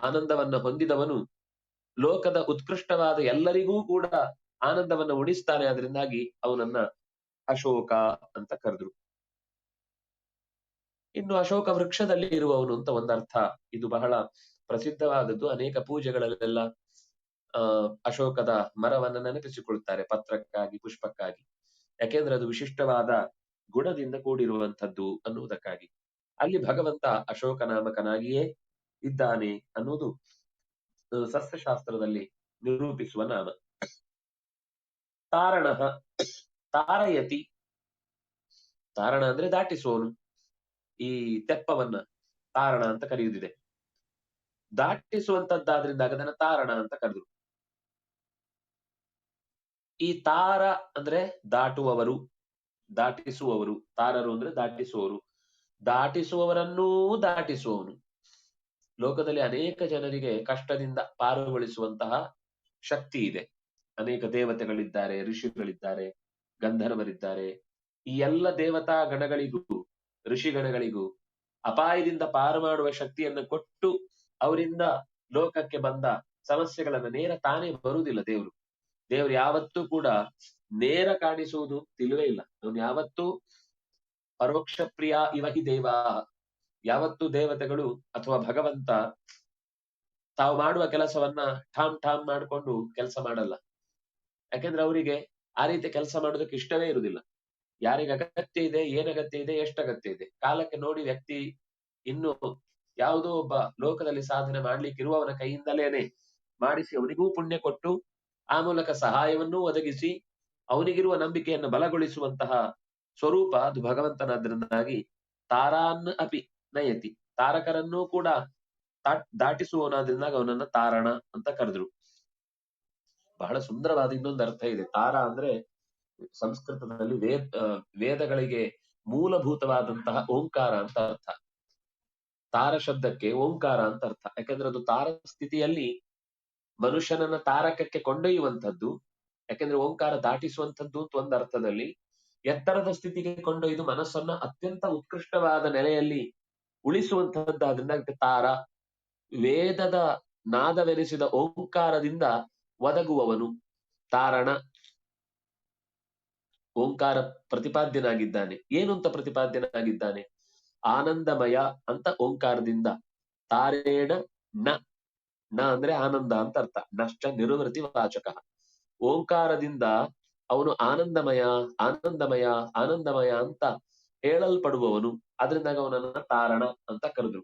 ಆನಂದವನ್ನ ಹೊಂದಿದವನು ಲೋಕದ ಉತ್ಕೃಷ್ಟವಾದ ಎಲ್ಲರಿಗೂ ಕೂಡ ಆನಂದವನ್ನ ಉಣಿಸ್ತಾನೆ. ಅದರಿಂದಾಗಿ ಅವನನ್ನ ಅಶೋಕ ಅಂತ ಕರೆದ್ರು. ಇನ್ನು ಅಶೋಕ ವೃಕ್ಷದಲ್ಲಿ ಇರುವವನು ಅಂತ ಒಂದರ್ಥ. ಇದು ಬಹಳ ಪ್ರಸಿದ್ಧವಾದದ್ದು. ಅನೇಕ ಪೂಜೆಗಳಲ್ಲೆಲ್ಲ ಅಶೋಕದ ಮರವನ್ನ ನೆನಪಿಸಿಕೊಳ್ತಾರೆ, ಪತ್ರಕ್ಕಾಗಿ, ಪುಷ್ಪಕ್ಕಾಗಿ. ಯಾಕೆಂದ್ರೆ ಅದು ವಿಶಿಷ್ಟವಾದ ಗುಣದಿಂದ ಕೂಡಿರುವಂತದ್ದು ಅನ್ನುವುದಕ್ಕಾಗಿ. ಅಲ್ಲಿ ಭಗವಂತ ಅಶೋಕ ನಾಮಕನಾಗಿಯೇ ಇದ್ದಾನೆ ಅನ್ನುವುದು ಸಸ್ಯಶಾಸ್ತ್ರದಲ್ಲಿ ನಿರೂಪಿಸುವ ನಾಮ. ತಾರಣ, ತಾರಯತಿ. ತಾರಣ ಅಂದ್ರೆ ದಾಟಿಸುವವನು. ಈ ತೆಪ್ಪವನ್ನ ತಾರಣ ಅಂತ ಕರೆಯುವುದಿದೆ. ದಾಟಿಸುವಂತದ್ದಾದ್ರಿಂದ ಅದನ್ನ ತಾರಣ ಅಂತ ಕರೆದ್ರು. ಈ ತಾರ ಅಂದ್ರೆ ದಾಟುವವರು, ದಾಟಿಸುವವರು. ತಾರರು ಅಂದ್ರೆ ದಾಟಿಸುವವರು. ದಾಟಿಸುವವರನ್ನೂ ದಾಟಿಸುವವನು. ಲೋಕದಲ್ಲಿ ಅನೇಕ ಜನರಿಗೆ ಕಷ್ಟದಿಂದ ಪಾರುಗೊಳಿಸುವಂತಹ ಶಕ್ತಿ ಇದೆ. ಅನೇಕ ದೇವತೆಗಳಿದ್ದಾರೆ, ಋಷಿಗಳಿದ್ದಾರೆ, ಗಂಧರ್ವರಿದ್ದಾರೆ. ಈ ಎಲ್ಲ ದೇವತಾ ಗಣಗಳಿಗೂ ಋಷಿಗಣಗಳಿಗೂ ಅಪಾಯದಿಂದ ಪಾರು ಮಾಡುವ ಶಕ್ತಿಯನ್ನು ಕೊಟ್ಟು ಅವರಿಂದ ಲೋಕಕ್ಕೆ ಬಂದ ಸಮಸ್ಯೆಗಳನ್ನ ನೇರ ತಾನೇ ಬರುವುದಿಲ್ಲ ದೇವರು. ದೇವರು ಯಾವತ್ತೂ ಕೂಡ ನೇರ ಕಾಣಿಸುವುದು ತಿಳಿವೇ ಇಲ್ಲ. ಅವನು ಯಾವತ್ತೂ ಪರೋಕ್ಷ ಪ್ರಿಯ ಇವ ಹಿ ದೇವಾ. ಯಾವತ್ತೂ ದೇವತೆಗಳು ಅಥವಾ ಭಗವಂತ ತಾವು ಮಾಡುವ ಕೆಲಸವನ್ನ ಠಾಮ್ ಠಾಮ್ ಮಾಡಿಕೊಂಡು ಕೆಲಸ ಮಾಡಲ್ಲ. ಯಾಕೆಂದ್ರೆ ಅವರಿಗೆ ಆ ರೀತಿ ಕೆಲಸ ಮಾಡೋದಕ್ಕೆ ಇಷ್ಟವೇ ಇರುವುದಿಲ್ಲ. ಯಾರಿಗೆ ಅಗತ್ಯ ಇದೆ, ಏನ್ ಅಗತ್ಯ ಇದೆ, ಎಷ್ಟು ಅಗತ್ಯ ಇದೆ, ಕಾಲಕ್ಕೆ ನೋಡಿ ವ್ಯಕ್ತಿ ಇನ್ನು ಯಾವುದೋ ಒಬ್ಬ ಲೋಕದಲ್ಲಿ ಸಾಧನೆ ಮಾಡ್ಲಿಕ್ಕೆ ಇರುವವನ ಕೈಯಿಂದಲೇನೆ ಮಾಡಿಸಿ ಅವನಿಗೂ ಪುಣ್ಯ ಕೊಟ್ಟು ಆ ಮೂಲಕ ಸಹಾಯವನ್ನೂ ಒದಗಿಸಿ ಅವನಿಗಿರುವ ನಂಬಿಕೆಯನ್ನು ಬಲಗೊಳಿಸುವಂತಹ ಸ್ವರೂಪ ಅದು ಭಗವಂತನಾದ್ರಿಂದಾಗಿ ತಾರಾನ್ ಅಪಿ ನಯತಿ. ತಾರಕರನ್ನೂ ಕೂಡ ದಾಟಿಸುವವನಾದ್ರಿಂದಾಗ ಅವನನ್ನ ತಾರಣ ಅಂತ ಕರೆದ್ರು. ಬಹಳ ಸುಂದರವಾದ ಇನ್ನೊಂದು ಅರ್ಥ ಇದೆ. ತಾರ ಅಂದ್ರೆ ಸಂಸ್ಕೃತದಲ್ಲಿ ವೇದಗಳಿಗೆ ಮೂಲಭೂತವಾದಂತಹ ಓಂಕಾರ ಅಂತ ಅರ್ಥ. ತಾರ ಶಬ್ದಕ್ಕೆ ಓಂಕಾರ ಅಂತ ಅರ್ಥ. ಯಾಕಂದ್ರೆ ಅದು ತಾರ ಸ್ಥಿತಿಯಲ್ಲಿ ಮನುಷ್ಯನನ್ನ ತಾರಕಕ್ಕೆ ಕೊಂಡೊಯ್ಯುವಂಥದ್ದು. ಯಾಕಂದ್ರೆ ಓಂಕಾರ ದಾಟಿಸುವಂಥದ್ದು ಅಂತ ಒಂದು ಅರ್ಥದಲ್ಲಿ, ಎತ್ತರದ ಸ್ಥಿತಿಗೆ ಕೊಂಡೊಯ್ದು ಮನಸ್ಸನ್ನ ಅತ್ಯಂತ ಉತ್ಕೃಷ್ಟವಾದ ನೆಲೆಯಲ್ಲಿ ಉಳಿಸುವಂತಹದ್ದಾದ್ರಿಂದ ಅದಕ್ಕೆ ತಾರ. ವೇದದ ನಾದವೆನಿಸಿದ ಓಂಕಾರದಿಂದ ಒದಗುವವನು ತಾರಣ. ಓಂಕಾರ ಪ್ರತಿಪಾದ್ಯನಾಗಿದ್ದಾನೆ. ಏನು ಅಂತ ಪ್ರತಿಪಾದ್ಯನಾಗಿದ್ದಾನೆ? ಆನಂದಮಯ ಅಂತ ಓಂಕಾರದಿಂದ. ತಾರೇಣ ನ, ನ ಅಂದ್ರೆ ಆನಂದ ಅಂತ ಅರ್ಥ. ನಶ್ಚ ನಿರುವೃತಿ ವಾಚಕ. ಓಂಕಾರದಿಂದ ಅವನು ಆನಂದಮಯ ಆನಂದಮಯ ಆನಂದಮಯ ಅಂತ ಹೇಳಲ್ಪಡುವವನು. ಅದರಿಂದಾಗ ಅವನನ್ನ ತಾರಣ ಅಂತ ಕರೆದ್ರು.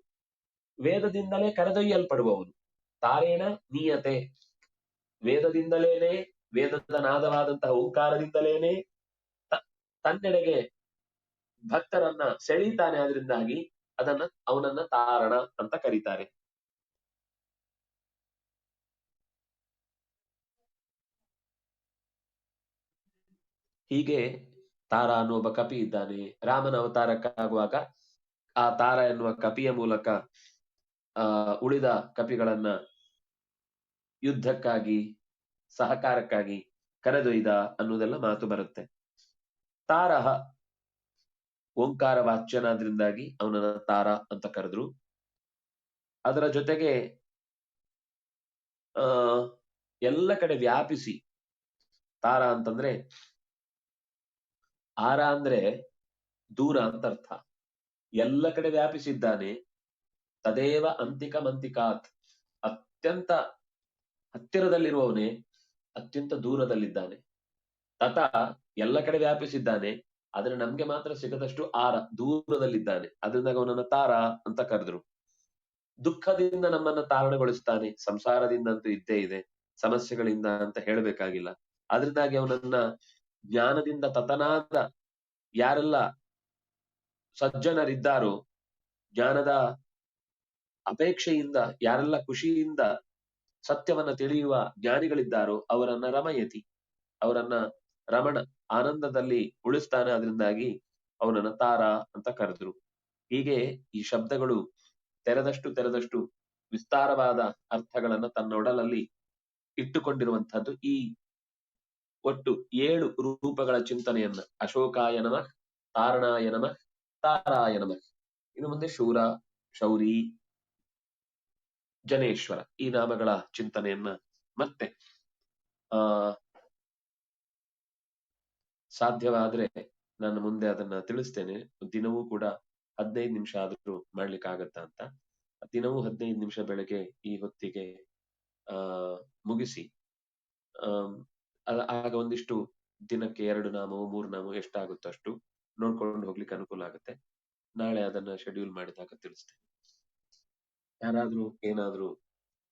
ವೇದದಿಂದಲೇ ಕರೆದೊಯ್ಯಲ್ಪಡುವವನು ತಾರೇಣ ನೀಯತೆ. ವೇದದಿಂದಲೇನೆ, ವೇದದ ನಾದವಾದಂತಹ ಓಂಕಾರದಿಂದಲೇನೆ ತನ್ನೆಡೆಗೆ ಭಕ್ತರನ್ನ ಸೆಳೀತಾನೆ. ಅದರಿಂದಾಗಿ ಅವನನ್ನ ತಾರಣ ಅಂತ ಕರೀತಾರೆ. ಹೀಗೆ ತಾರ ಅನ್ನುವ ಒಬ್ಬ ಕಪಿ ಇದ್ದಾನೆ. ರಾಮನ ಅವತಾರಕ್ಕಾಗುವಾಗ ಆ ತಾರ ಎನ್ನುವ ಕಪಿಯ ಮೂಲಕ ಉಳಿದ ಕಪಿಗಳನ್ನ ಯುದ್ಧಕ್ಕಾಗಿ ಸಹಕಾರಕ್ಕಾಗಿ ಕರೆದೊಯ್ದ ಅನ್ನುವುದೆಲ್ಲ ಮಾತು ಬರುತ್ತೆ. ತಾರಹ ಓಂಕಾರ ವಾಚ್ಯನಾದ್ರಿಂದಾಗಿ ಅವನನ್ನ ತಾರ ಅಂತ ಕರೆದ್ರು. ಅದರ ಜೊತೆಗೆ ಎಲ್ಲ ಕಡೆ ವ್ಯಾಪಿಸಿ. ತಾರ ಅಂತಂದ್ರೆ, ಆರ ಅಂದ್ರೆ ದೂರ ಅಂತ ಅರ್ಥ. ಎಲ್ಲ ಕಡೆ ವ್ಯಾಪಿಸಿದ್ದಾನೆ. ತದೇವ ಅಂತಿಕ ಮಂತಿಕಾತ್, ಅತ್ಯಂತ ಹತ್ತಿರದಲ್ಲಿರುವವನೇ ಅತ್ಯಂತ ದೂರದಲ್ಲಿದ್ದಾನೆ. ತತ ಎಲ್ಲ ಕಡೆ ವ್ಯಾಪಿಸಿದ್ದಾನೆ, ಆದ್ರೆ ನಮ್ಗೆ ಮಾತ್ರ ಸಿಗದಷ್ಟು ಆರ ದೂರದಲ್ಲಿದ್ದಾನೆ. ಅದರಿಂದ ಅವನನ್ನ ತಾರ ಅಂತ ಕರೆದ್ರು. ದುಃಖದಿಂದ ನಮ್ಮನ್ನ ತಾರಣಗೊಳಿಸ್ತಾನೆ. ಸಂಸಾರದಿಂದ ಅಂತೂ ಇದ್ದೇ ಇದೆ, ಸಮಸ್ಯೆಗಳಿಂದ ಅಂತ ಹೇಳಬೇಕಾಗಿಲ್ಲ. ಅದರಿಂದಾಗಿ ಅವನನ್ನ ಜ್ಞಾನದಿಂದ ತತನಾದ ಯಾರೆಲ್ಲ ಸಜ್ಜನರಿದ್ದಾರೋ, ಜ್ಞಾನದ ಅಪೇಕ್ಷೆಯಿಂದ ಯಾರೆಲ್ಲ ಖುಷಿಯಿಂದ ಸತ್ಯವನ್ನ ತಿಳಿಯುವ ಜ್ಞಾನಿಗಳಿದ್ದಾರೋ ಅವರನ್ನ ರಮಯತಿ, ಅವರನ್ನ ರಮಣ ಆನಂದದಲ್ಲಿ ಉಳಿಸ್ತಾನೆ. ಅದರಿಂದಾಗಿ ಅವನನ್ನ ತಾರ ಅಂತ ಕರೆದ್ರು. ಹೀಗೆ ಈ ಶಬ್ದಗಳು ತೆರೆದಷ್ಟು ವಿಸ್ತಾರವಾದ ಅರ್ಥಗಳನ್ನ ತನ್ನೊಡಲಲ್ಲಿ ಇಟ್ಟುಕೊಂಡಿರುವಂತಹದ್ದು. ಈ ಒಟ್ಟು 7 ರೂಪಗಳ ಚಿಂತನೆಯನ್ನ ಅಶೋಕಾಯ ನಮಃ, ತಾರಣಾಯ ನಮಃ, ತಾರಾಯ ನಮಃ. ಇನ್ನು ಮುಂದೆ ಶೂರ, ಶೌರಿ, ಜನೇಶ್ವರ ಈ ನಾಮಗಳ ಚಿಂತನೆಯನ್ನ ಮತ್ತೆ ಸಾಧ್ಯವಾದ್ರೆ ನಾನು ಮುಂದೆ ಅದನ್ನ ತಿಳಿಸ್ತೇನೆ. ದಿನವೂ ಕೂಡ 15 ನಿಮಿಷ ಆದ್ರೂ ಮಾಡ್ಲಿಕ್ಕಾಗತ್ತಾ ಅಂತ. ದಿನವೂ 15 ನಿಮಿಷ ಬೆಳಗ್ಗೆ ಈ ಹೊತ್ತಿಗೆ ಮುಗಿಸಿ ಆಗ ಒಂದಿಷ್ಟು ದಿನಕ್ಕೆ 2 ನಾಮವು 3 ನಾಮವು ಎಷ್ಟಾಗುತ್ತೋ ಅಷ್ಟು ನೋಡ್ಕೊಂಡು ಹೋಗ್ಲಿಕ್ಕೆ ಅನುಕೂಲ ಆಗುತ್ತೆ. ನಾಳೆ ಅದನ್ನ ಶೆಡ್ಯೂಲ್ ಮಾಡಿದಾಗ ತಿಳಿಸ್ತೇನೆ. ಯಾರಾದ್ರೂ ಏನಾದ್ರೂ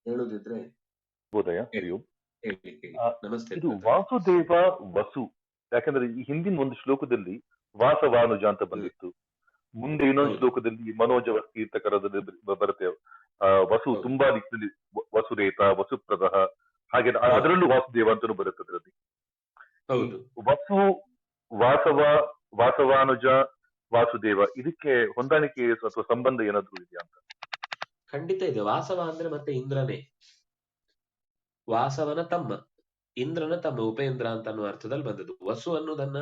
ಹೇಳುದಿದ್ರೆ ಹೇಳಿ. ನಮಸ್ತೆ. ಇದು ವಾಸುದೇವ ವಸು, ಯಾಕಂದ್ರೆ ಈ ಹಿಂದಿನ ಒಂದು ಶ್ಲೋಕದಲ್ಲಿ ವಾಸವಾನುಜ ಅಂತ ಬಂದಿತ್ತು. ಮುಂದೆ ಇನ್ನೊಂದು ಶ್ಲೋಕದಲ್ಲಿ ಮನೋಜ ತೀರ್ಥಕರದಲ್ಲಿ ಬರುತ್ತೆ ವಸು, ತುಂಬಾ ದಿಕ್ಕದಲ್ಲಿ ವಸುರೇತ, ವಸುಪ್ರದ, ಹಾಗೆ ಅದರಲ್ಲೂ ವಾಸುದೇವ ಅಂತಲೂ ಬರುತ್ತೆ. ಅದರಲ್ಲಿ ವಸು, ವಾಸವ, ವಾಸವಾನುಜ, ವಾಸುದೇವ ಇದಕ್ಕೆ ಹೊಂದಾಣಿಕೆ ಅಥವಾ ಸಂಬಂಧ ಏನಾದ್ರೂ ಇದೆಯಾ ಅಂತ? ಖಂಡಿತ ಇದೆ. ವಾಸವ ಅಂದ್ರೆ ಮತ್ತೆ ಇಂದ್ರನೇ, ವಾಸವನ ತಮ್ಮ, ಇಂದ್ರನ ತಮ್ಮ, ಉಪೇಂದ್ರ ಅಂತ ಅನ್ನುವ ಅರ್ಥದಲ್ಲಿ ಬಂದದ್ದು. ವಸು ಅನ್ನುವುದನ್ನ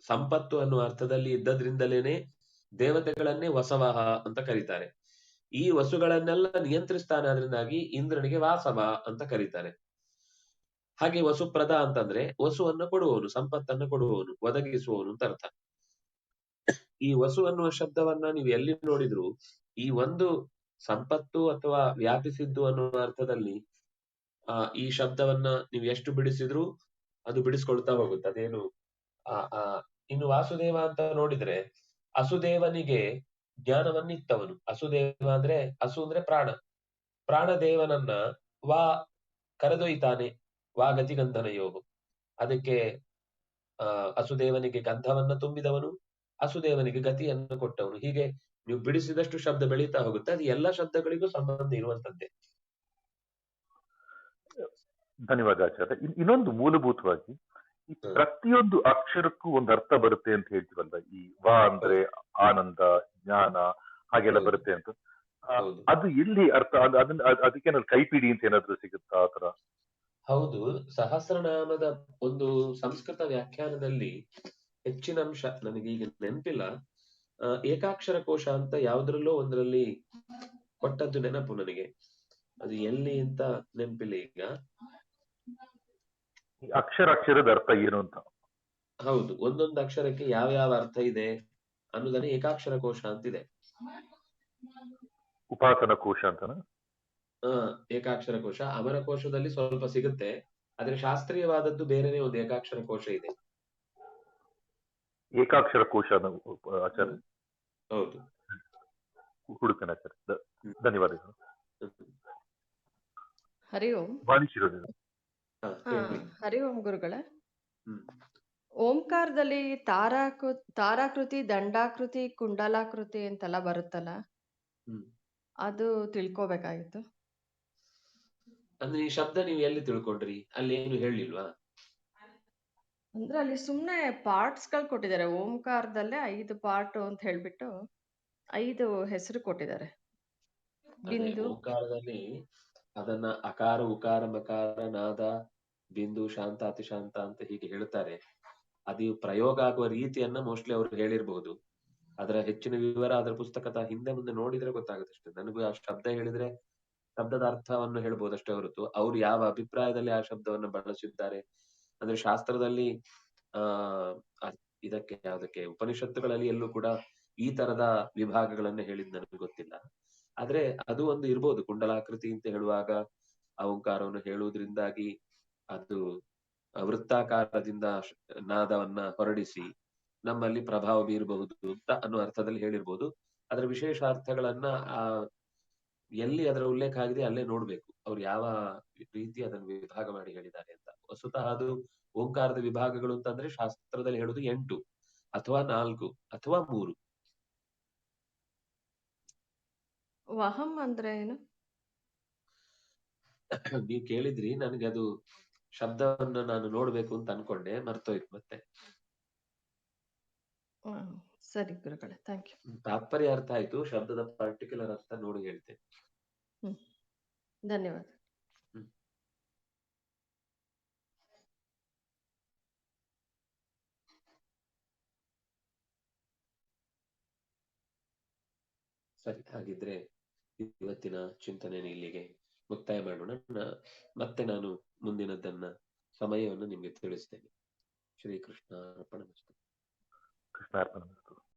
ಸಂಪತ್ತು ಅನ್ನುವ ಅರ್ಥದಲ್ಲಿ ಇದ್ದದ್ರಿಂದಲೇನೆ ದೇವತೆಗಳನ್ನೇ ವಸವಹ ಅಂತ ಕರೀತಾರೆ. ಈ ವಸುಗಳನ್ನೆಲ್ಲ ನಿಯಂತ್ರಿಸ್ತಾನೆ, ಅದರಿಂದಾಗಿ ಇಂದ್ರನಿಗೆ ವಾಸವ ಅಂತ ಕರೀತಾರೆ. ಹಾಗೆ ವಸುಪ್ರದ ಅಂತಂದ್ರೆ ವಸುವನ್ನ ಕೊಡುವವನು, ಸಂಪತ್ತನ್ನ ಕೊಡುವವನು, ಒದಗಿಸುವವನು ಅಂತ ಅರ್ಥ. ಈ ವಸು ಅನ್ನುವ ಶಬ್ದವನ್ನ ನೀವು ಎಲ್ಲಿ ನೋಡಿದ್ರು ಈ ಒಂದು ಸಂಪತ್ತು ಅಥವಾ ವ್ಯಾಪಿಸಿದ್ದು ಅನ್ನುವ ಅರ್ಥದಲ್ಲಿ ಈ ಶಬ್ದವನ್ನ ನೀವು ಎಷ್ಟು ಬಿಡಿಸಿದ್ರು ಅದು ಬಿಡಿಸ್ಕೊಳ್ತಾ ಹೋಗುತ್ತೆ. ಅದೇನು ಇನ್ನು ವಾಸುದೇವ ಅಂತ ನೋಡಿದ್ರೆ ಅಸುದೇವನಿಗೆ ಜ್ಞಾನವನ್ನಿತ್ತವನು. ಅಸುದೇವ ಅಂದ್ರೆ, ಅಸು ಅಂದ್ರೆ ಪ್ರಾಣ, ಪ್ರಾಣದೇವನನ್ನ ಕರೆದೊಯ್ತಾನೆ. ಗತಿಗಂಧನ ಯೋಗ. ಅದಕ್ಕೆ ಅಸುದೇವನಿಗೆ ಗಂಧವನ್ನ ತುಂಬಿದವನು, ಅಸುದೇವನಿಗೆ ಗತಿಯನ್ನು ಕೊಟ್ಟವನು. ಹೀಗೆ ನೀವು ಬಿಡಿಸಿದಷ್ಟು ಶಬ್ದ ಬೆಳೀತಾ ಹೋಗುತ್ತೆ. ಅದು ಎಲ್ಲ ಶಬ್ದಗಳಿಗೂ ಸಂಬಂಧ ಇರುವಂತದ್ದೇ. ಧನ್ಯವಾದ ಆಚಾರ್ಯ. ಇನ್ನೊಂದು ಮೂಲಭೂತವಾಗಿ ಈ ಪ್ರತಿಯೊಂದು ಅಕ್ಷರಕ್ಕೂ ಒಂದು ಅರ್ಥ ಬರುತ್ತೆ ಅಂತ ಹೇಳ್ತೀವಲ್ಲ, ಈ ವಾ ಅಂದ್ರೆ ಆನಂದ, ಜ್ಞಾನ ಹಾಗೆಲ್ಲ ಬರುತ್ತೆ ಅಂತ. ಅದು ಎಲ್ಲಿ ಅರ್ಥ? ಅದಕ್ಕೆ ಕೈಪಿಡಿ ಅಂತ ಏನಾದ್ರು ಸಿಗುತ್ತಾ ಆತರ? ಹೌದು, ಸಹಸ್ರನಾಮದ ಒಂದು ಸಂಸ್ಕೃತ ವ್ಯಾಖ್ಯಾನದಲ್ಲಿ ಹೆಚ್ಚಿನ ಅಂಶ ನನಗೆ ಈಗ ನೆನಪಿಲ್ಲ, ಏಕಾಕ್ಷರ ಕೋಶ ಅಂತ ಯಾವ್ದ್ರಲ್ಲೋ ಒಂದ್ರಲ್ಲಿ ಕೊಟ್ಟದ್ದು ನೆನಪು ನನಗೆ. ಅದು ಎಲ್ಲಿ ಅಂತ ನೆನಪಿಲ್ಲ ಈಗ. ಈ ಅಕ್ಷರದ ಅರ್ಥ ಏನು ಅಂತ. ಹೌದು, ಒಂದೊಂದು ಅಕ್ಷರಕ್ಕೆ ಯಾವ ಯಾವ ಅರ್ಥ ಇದೆ ಅನ್ನೋದನ್ನ ಏಕಾಕ್ಷರ ಕೋಶ ಅಂತಿದೆ. ಉಪಾಸನ ಕೋಶ ಅಂತನ. ಏಕಾಕ್ಷರ ಕೋಶ ಅಮರ ಕೋಶದಲ್ಲಿ ಸ್ವಲ್ಪ ಸಿಗುತ್ತೆ, ಆದ್ರೆ ಶಾಸ್ತ್ರೀಯವಾದದ್ದು ಬೇರೆನೆ ಒಂದು ಏಕಾಕ್ಷರ ಕೋಶ ಇದೆ. ಏಕಾಕ್ಷರ ಕೋಶ ಆಚಾರ್ಯ. ಹೌದು, ಹುಡುಕನ ಆಚಾರ್ಯ. ಧನ್ಯವಾದಗಳು. ಹರಿ ಓಂ. ಬಾಲಿಶಿರೋದು. ಹರಿ ಓಂ ಗುರುಗಳೇ. ಹ್ಮ್. ಓಂಕಾರದಲ್ಲಿ ತಾರಾಕೃತಿ, ದಂಡಾಕೃತಿ, ಕುಂಡಲಾಕೃತಿ ಅಂತೆಲ್ಲ ಬರುತ್ತಲ್ಲ, ಅದು ತಿಳ್ಕೊಬೇಕಾಗಿತ್ತು. ಅಂದ್ರೆ ಈ ಶಬ್ದ ನೀವು ಎಲ್ಲಿ ತಿಳ್ಕೊಂಡ್ರಿ? ಅಲ್ಲಿ ಏನು ಹೇಳಿಲ್ವಾ? ಅಂದ್ರೆ ಅಲ್ಲಿ ಸುಮ್ನೆ ಪಾರ್ಟ್ಸ್ ಗಳು ಕೊಟ್ಟಿದ್ದಾರೆ. ಓಂಕಾರದಲ್ಲೇ 5 ಪಾರ್ಟ್ ಅಂತ ಹೇಳ್ಬಿಟ್ಟು 5 ಹೆಸರು ಕೊಟ್ಟಿದ್ದಾರೆ. ಬಿಂದು. ಓಂಕಾರದಲ್ಲಿ ಅದನ್ನ ಅಕಾರ, ಉಕಾರ, ಮಕಾರ, ನಾದ, ಬಿಂದು, ಶಾಂತ, ಅತಿಶಾಂತ ಅಂತ ಹೀಗೆ ಹೇಳ್ತಾರೆ. ಅದು ಪ್ರಯೋಗ ಆಗುವ ರೀತಿಯನ್ನ ಮೋಸ್ಟ್ಲಿ ಅವರು ಹೇಳಿರ್ಬಹುದು. ಅದರ ಹೆಚ್ಚಿನ ವಿವರ ಅದರ ಪುಸ್ತಕದ ಹಿಂದೆ ಮುಂದೆ ನೋಡಿದ್ರೆ ಗೊತ್ತಾಗುತ್ತೆ. ನನಗೂ ಆ ಶಬ್ದ ಹೇಳಿದ್ರೆ ಶಬ್ದದ ಅರ್ಥವನ್ನು ಹೇಳ್ಬೋದಷ್ಟೇ ಹೊರತು ಅವ್ರು ಯಾವ ಅಭಿಪ್ರಾಯದಲ್ಲಿ ಆ ಶಬ್ದವನ್ನು ಬಳಸಿದ್ದಾರೆ ಅಂದ್ರೆ ಶಾಸ್ತ್ರದಲ್ಲಿ ಇದಕ್ಕೆ ಯಾವ್ದಕ್ಕೆ ಉಪನಿಷತ್ತುಗಳಲ್ಲಿ ಎಲ್ಲೂ ಕೂಡ ಈ ತರದ ವಿಭಾಗಗಳನ್ನ ಹೇಳಿದ್ ನನಗೆ ಗೊತ್ತಿಲ್ಲ. ಆದ್ರೆ ಅದು ಒಂದು ಇರ್ಬೋದು. ಕುಂಡಲಾಕೃತಿ ಅಂತ ಹೇಳುವಾಗ ಆ ಓಂಕಾರವನ್ನು ಹೇಳುವುದರಿಂದಾಗಿ ಅದು ವೃತ್ತಾಕಾರದಿಂದ ನಾದವನ್ನ ಹೊರಡಿಸಿ ನಮ್ಮಲ್ಲಿ ಪ್ರಭಾವ ಬೀರಬಹುದು ಅಂತ ಅನ್ನೋ ಅರ್ಥದಲ್ಲಿ ಹೇಳಿರ್ಬೋದು. ಅದರ ವಿಶೇಷ ಅರ್ಥಗಳನ್ನ ಎಲ್ಲಿ ಅದರ ಉಲ್ಲೇಖ ಆಗಿದೆ ಅಲ್ಲೇ ನೋಡ್ಬೇಕು ಅವ್ರು ಯಾವ ರೀತಿ ಅದನ್ನು ವಿಭಾಗ ಮಾಡಿ ಹೇಳಿದ್ದಾರೆ ಅಂತ. ವಸ್ತುತಃ ಅದು ಓಂಕಾರದ ವಿಭಾಗಗಳು ಅಂತಂದ್ರೆ ಶಾಸ್ತ್ರದಲ್ಲಿ ಹೇಳುದು 8 ಅಥವಾ 4 ಅಥವಾ 3. ವಹಂ ಅಂದ್ರೆ ಏನು? ನೀವ್ ಕೇಳಿದ್ರಿ, ನನಗೆ ಅದು ಶಬ್ದವನ್ನು ನಾನು ನೋಡ್ಬೇಕು ಅಂತ ಅನ್ಕೊಂಡೆ, ಮರ್ತೋಯ್ತು ಮತ್ತೆ. ಸರಿ ಗುರುಗಳೇ, ಥ್ಯಾಂಕ್ ಯು. ತಾತ್ಪರ್ಯ ಅರ್ಥ ಆಯ್ತು, ಶಬ್ದದ ಪರ್ಟಿಕ್ಯುಲರ್ ಅರ್ಥ ನೋಡಿ ಹೇಳ್ತೇನೆ. ಧನ್ಯವಾದ. ಸರಿ, ಹಾಗಿದ್ರೆ ಇವತ್ತಿನ ಚಿಂತನೆಯನ್ನು ಇಲ್ಲಿಗೆ ಮುಕ್ತಾಯ ಮಾಡೋಣ. ಮತ್ತೆ ನಾನು ಮುಂದಿನದನ್ನ ಸಮಯವನ್ನು ನಿಮ್ಗೆ ತಿಳಿಸ್ತೇನೆ. ಶ್ರೀಕೃಷ್ಣ ಅರ್ಪಣಮಸ್ತು. ಕೃಷ್ಣಾರ್ಪಣಮಸ್ತು.